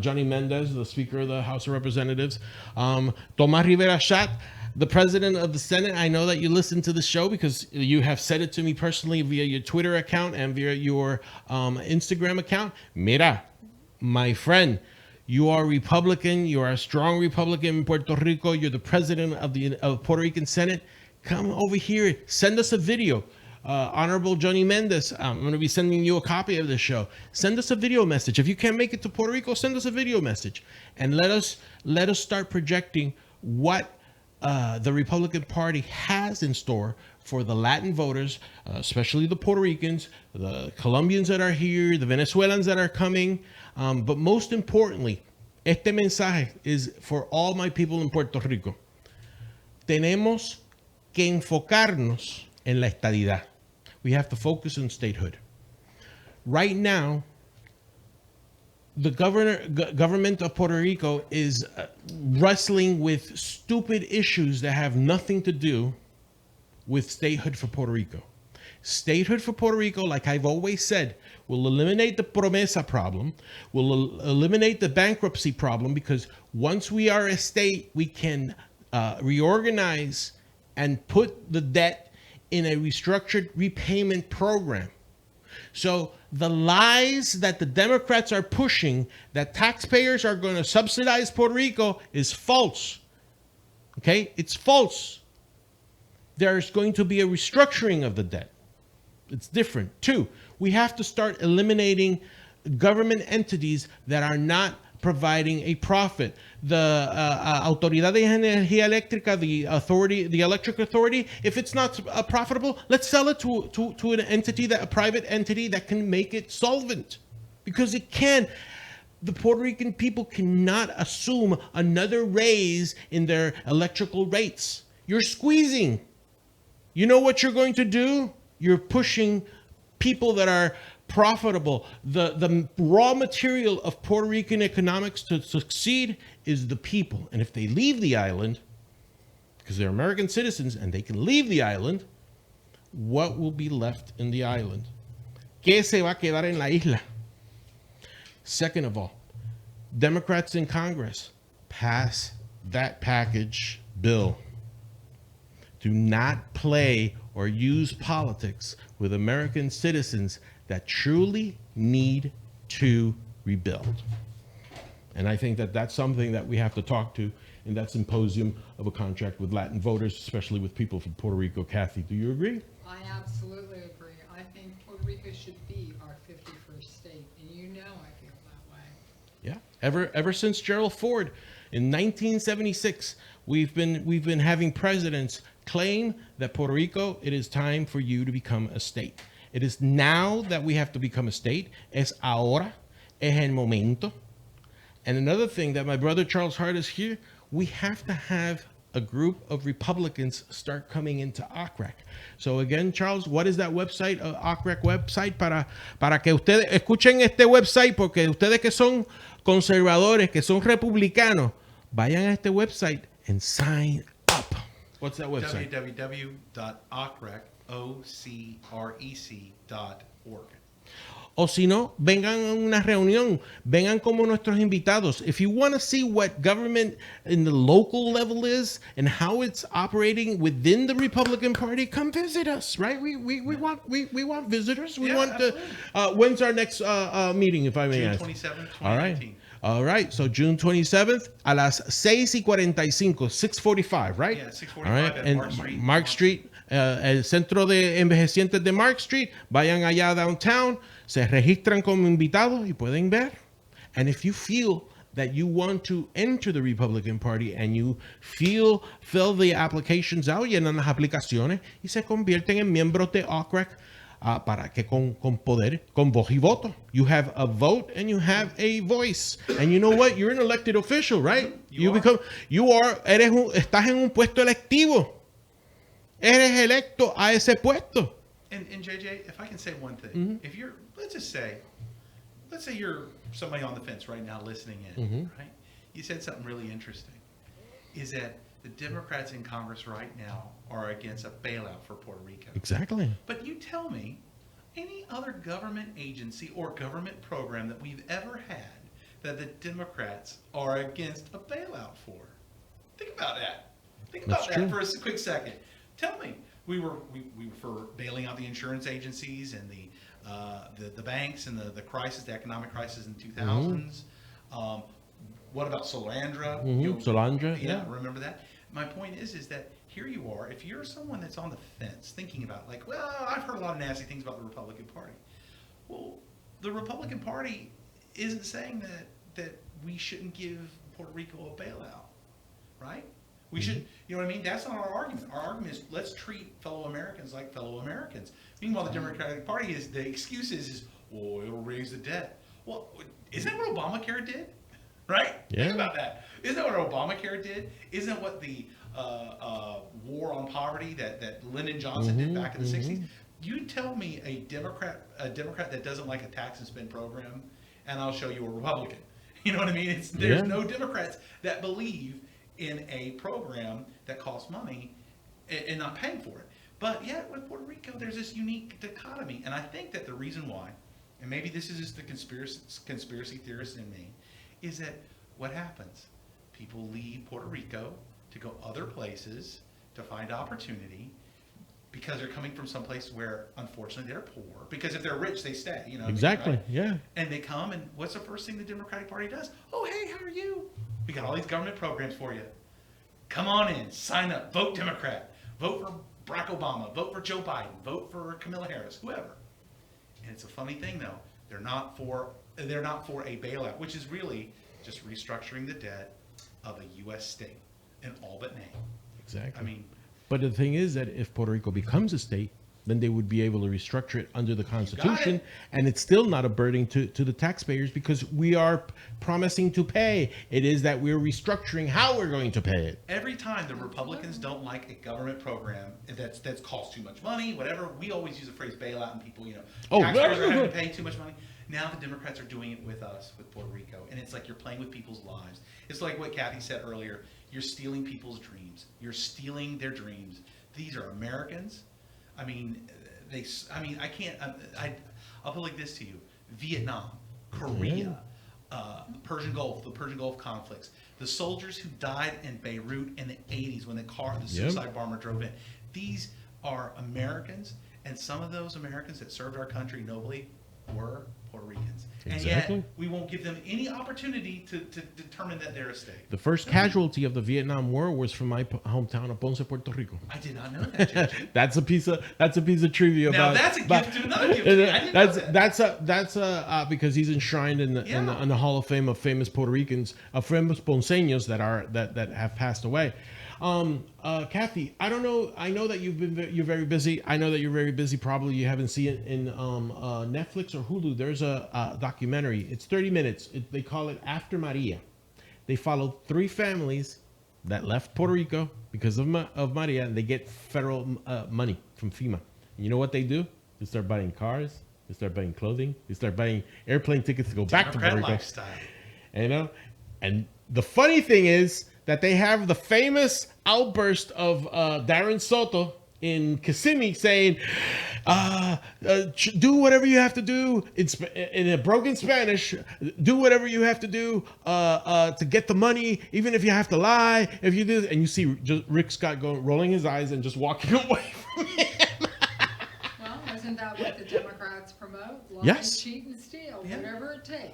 Johnny Mendez, the Speaker of the House of Representatives. Tomás Rivera Chat, the President of the Senate. I know that you listen to the show because you have said it to me personally via your Twitter account and via your Instagram account. Mira, my friend, you are Republican. You are a strong Republican in Puerto Rico. You're the president of the Puerto Rican Senate. Come over here. Send us a video. Honorable Johnny Mendez, I'm going to be sending you a copy of the show. Send us a video message. If you can't make it to Puerto Rico, send us a video message. And let us start projecting what the Republican Party has in store for the Latin voters, especially the Puerto Ricans, the Colombians that are here, the Venezuelans that are coming. But most importantly, este mensaje is for all my people in Puerto Rico. Tenemos que enfocarnos en la estadidad. We have to focus on statehood. Right now, the government of Puerto Rico is wrestling with stupid issues that have nothing to do with statehood for Puerto Rico. Statehood for Puerto Rico, like I've always said, will eliminate the promesa problem, will eliminate the bankruptcy problem, because once we are a state, we can reorganize and put the debt in a restructured repayment program. So the lies that the Democrats are pushing, that taxpayers are going to subsidize Puerto Rico, is false. Okay? It's false. There's going to be a restructuring of the debt. It's different. Two, we have to start eliminating government entities that are not providing a profit. The Autoridad de Energía Eléctrica, the authority, the electric authority, if it's not profitable, let's sell it to an entity, a private entity that can make it solvent, because it can. The Puerto Rican people cannot assume another raise in their electrical rates. You're squeezing. You know what you're going to do? You're pushing people that are profitable. The raw material of Puerto Rican economics to succeed is the people. And if they leave the island, because they're American citizens and they can leave the island, what will be left in the island? ¿Qué se va a quedar en la isla? Second of all, Democrats in Congress, pass that package bill. Do not play or use politics with American citizens that truly need to rebuild. And I think that that's something that we have to talk to in that symposium of a contract with Latin voters, especially with people from Puerto Rico. Kathy, do you agree? I absolutely agree. I think Puerto Rico should be our 51st state, and you know I feel that way. Yeah. Ever since Gerald Ford in 1976, we've been having presidents claim that Puerto Rico, it is time for you to become a state. It is now that we have to become a state. Es ahora. Es el momento. And another thing that my brother Charles Hart is here, we have to have a group of Republicans start coming into ACRAC. So again, Charles, what is that website, ACRAC website? Para que ustedes escuchen este website, porque ustedes que son conservadores, que son republicanos, vayan a este website and sign up. What's that website? www.ocrec.org. O si no, vengan a una reunión, vengan como nuestros invitados. If you want to see what government in the local level is and how it's operating within the Republican Party, come visit us, right? We want visitors. We want to. When's our next meeting, if I may ask? June 27th, 2019. All right, so June 27th a las 6:45, 6:45, right? Yeah, 6:45 All right, at and Mark Street. Mark Street, el centro de envejecientes de Mark Street. Vayan allá downtown, se registran como invitados y pueden ver. And if you feel that you want to enter the Republican Party and you fill the applications out, llenan las aplicaciones y se convierten en miembros de ACRAC, para que con poder, con voz y voto. You have a vote and you have a voice. And you know what? You're an elected official, right? Estás en un puesto electivo. Eres electo a ese puesto. And JJ, if I can say one thing, if you're, let's say you're somebody on the fence right now listening in, right? You said something really interesting, is that the Democrats in Congress right now are against a bailout for Puerto Rico. Exactly. But you tell me, any other government agency or government program that we've ever had that the Democrats are against a bailout for? Think about that. Think about That's that true. for a quick second. Tell me, we were for bailing out the insurance agencies and the banks and the crisis, the economic crisis in the 2000s. What about Solandra? Solandra, yeah. Remember that? My point is that here you are. If you're someone that's on the fence, thinking about like, well, I've heard a lot of nasty things about the Republican Party. Well, the Republican Party isn't saying that we shouldn't give Puerto Rico a bailout, right? We should, you know what I mean? That's not our argument. Our argument is let's treat fellow Americans like fellow Americans. Meanwhile, the Democratic Party the excuse is, well, it'll raise the debt. Well, isn't that what Obamacare did? Right? Yeah. Think about that. Isn't that what Obamacare did? Isn't that what the war on poverty that Lyndon Johnson did back in the 60s? You tell me a Democrat that doesn't like a tax and spend program, and I'll show you a Republican. You know what I mean? There's no Democrats that believe in a program that costs money and not paying for it. But yet with Puerto Rico, there's this unique dichotomy. And I think that the reason why, and maybe this is just the conspiracy theorist in me, is that what happens? People leave Puerto Rico to go other places to find opportunity because they're coming from someplace where, unfortunately, they're poor. Because if they're rich, they stay. You know. Exactly. Right? Yeah. And they come, and what's the first thing the Democratic Party does? Oh, hey, how are you? We got all these government programs for you. Come on in, sign up, vote Democrat, vote for Barack Obama, vote for Joe Biden, vote for Kamala Harris, whoever. And it's a funny thing though, they're not for a bailout, which is really just restructuring the debt of a U.S. state in all but name. Exactly. I mean, but the thing is that if Puerto Rico becomes a state, then they would be able to restructure it under the Constitution, and it's still not a burden to the taxpayers because we are promising to pay. It is that we're restructuring how we're going to pay it. every time the Republicans don't like a government program that's cost too much money, whatever, we always use the phrase bailout, and people, taxpayers are having to pay too much money. Now the Democrats are doing it with us, with Puerto Rico, and it's like you're playing with people's lives. It's like what Kathy said earlier. You're stealing people's dreams. You're stealing their dreams. These are Americans. I mean, I can't. I'll put it like this to you: Vietnam, Korea, the Persian Gulf conflicts. The soldiers who died in Beirut in the 80s when the suicide bomber drove in. These are Americans, and some of those Americans that served our country nobly were Puerto Ricans. Exactly. And yet, we won't give them any opportunity to determine that they're a state. The first casualty of the Vietnam War was from my hometown of Ponce, Puerto Rico. I did not know that, JJ. That's a piece of trivia. Now that's a gift to another gift. I didn't know that. That's because he's enshrined in the Hall of Fame of famous Puerto Ricans, famous Ponceños that have passed away. Kathy, I don't know. I know that you're very busy. I know that you're very busy. Probably you haven't seen it in Netflix or Hulu. There's a documentary. It's 30 minutes. They call it After Maria. They follow 3 families that left Puerto Rico because of Maria, and they get federal money from FEMA. And you know what they do? They start buying cars. They start buying clothing. They start buying airplane tickets to go back to Puerto Rico. Lifestyle. And the funny thing is that they have the famous outburst of Darren Soto in Kissimmee saying, do whatever you have to do in a broken Spanish, do whatever you have to do to get the money, even if you have to lie, if you do. And you see just Rick Scott rolling his eyes and just walking away from him. Well, isn't that what the Democrats promote? Lie, Yes. cheat, and steal, Yeah. whatever it takes.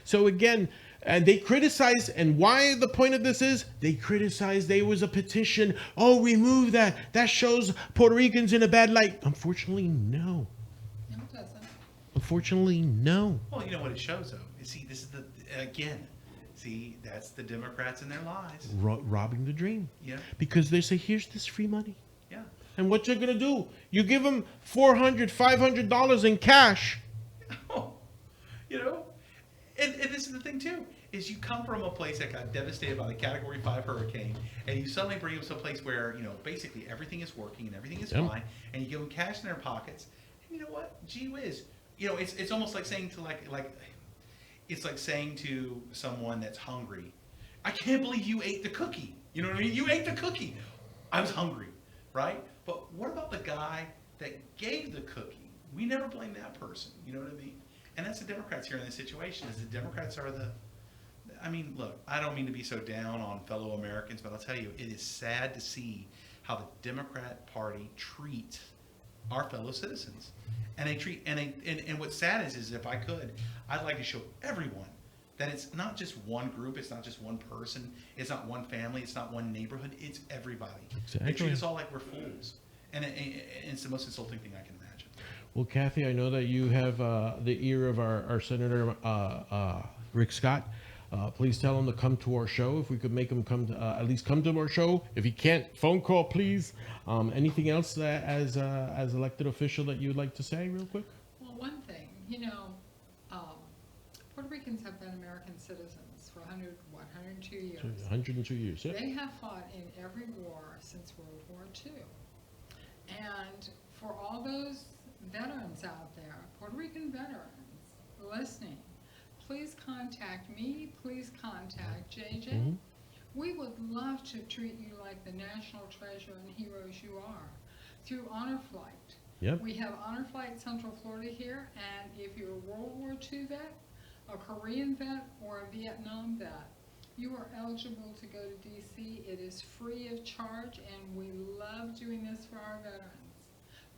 So again, and they criticize, and why the point of this is, they criticize there was a petition, remove that. That shows Puerto Ricans in a bad light. Unfortunately, no. No, it doesn't. Unfortunately, no. Well, you know what it shows, though? See, this is that's the Democrats and their lies. Robbing the dream. Yeah. Because they say, here's this free money. Yeah. And what you're going to do, you give them $400, $500 in cash. You know, and this is the thing too, is you come from a place that got devastated by the Category 5 hurricane, and you suddenly bring them to a place where, you know, basically everything is working and everything is fine, and you give them cash in their pockets, and you know what, gee whiz, you know, it's almost like saying to it's like saying to someone that's hungry, I can't believe you ate the cookie. You know what I mean? You ate the cookie. I was hungry, right? But what about the guy that gave the cookie? We never blame that person. You know what I mean? And that's the Democrats here in this situation, is the Democrats are I mean, look, I don't mean to be so down on fellow Americans, but I'll tell you, it is sad to see how the Democrat Party treats our fellow citizens. And they treat, and what's sad is if I could, I'd like to show everyone that it's not just one group, it's not just one person, it's not one family, it's not one neighborhood, it's everybody. Exactly. They treat us all like we're fools. And it's the most insulting thing I can imagine. Well, Kathy, I know that you have the ear of our Senator Rick Scott. Please tell him to come to our show. If we could make him come to, at least come to our show. If he can't, phone call, please. Anything else that, as elected official that you would like to say real quick? Well, one thing, you know, Puerto Ricans have been American citizens for 102 years. 102 years, yeah. They have fought in every war since World War II. And for all those veterans out there, Puerto Rican veterans listening, please contact me, please contact JJ. Mm-hmm. We would love to treat you like the national treasure and heroes you are through Honor Flight. Yep. We have Honor Flight Central Florida here, and if you're a World War II vet, a Korean vet, or a Vietnam vet, you are eligible to go to DC. It is free of charge, and we love doing this for our veterans.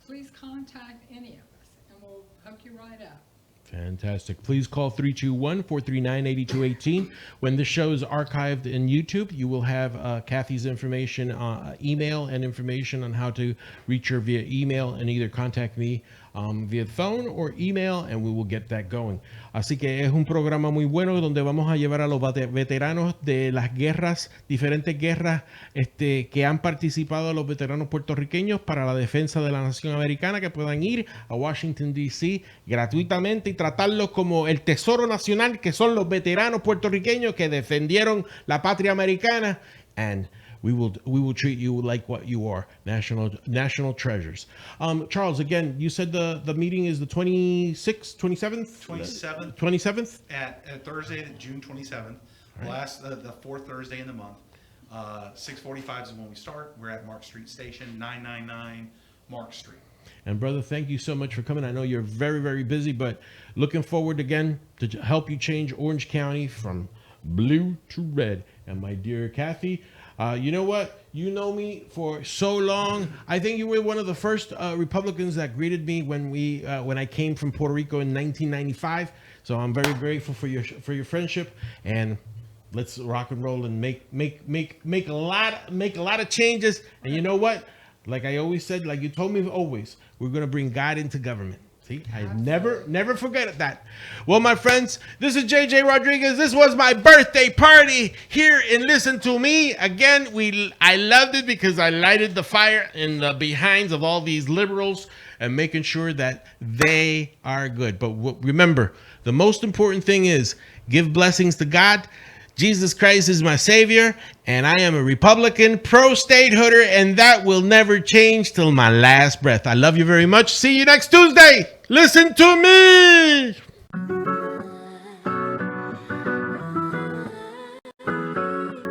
Please contact any of us, and we'll hook you right up. Fantastic. Please call 321-439-8218. When this show is archived in YouTube, you will have Kathy's information, email and information on how to reach her via email, and either contact me via phone or email, and we will get that going. Así que es un programa muy bueno donde vamos a llevar a los veteranos de las guerras, diferentes guerras que han participado los veteranos puertorriqueños para la defensa de la nación americana, que puedan ir a Washington, D.C. gratuitamente y tratarlos como el tesoro nacional, que son los veteranos puertorriqueños que defendieron la patria americana. And we will treat you like what you are, national treasures. Charles, again, you said the meeting is the 26th, 27th? 27th? At Thursday, June 27th, right. The fourth Thursday in the month. 6:45 is when we start. We're at Mark Street Station, 999 Mark Street. And brother, thank you so much for coming. I know you're very, very busy, but looking forward again to help you change Orange County from blue to red. And my dear Kathy, you know what? You know me for so long. I think you were one of the first Republicans that greeted me when I came from Puerto Rico in 1995. So I'm very grateful for your friendship, and let's rock and roll and make a lot of changes. And you know what? Like I always said, like you told me always, we're gonna bring God into government. See, I never forget that. Well, my friends, this is JJ Rodriguez. This was my birthday party here in Listen to Me. Again, I loved it because I lighted the fire in the behinds of all these liberals and making sure that they are good. But remember, the most important thing is give blessings to God. Jesus Christ is my Savior, and I am a Republican, pro-statehooder, and that will never change till my last breath. I love you very much. See you next Tuesday. Listen to me.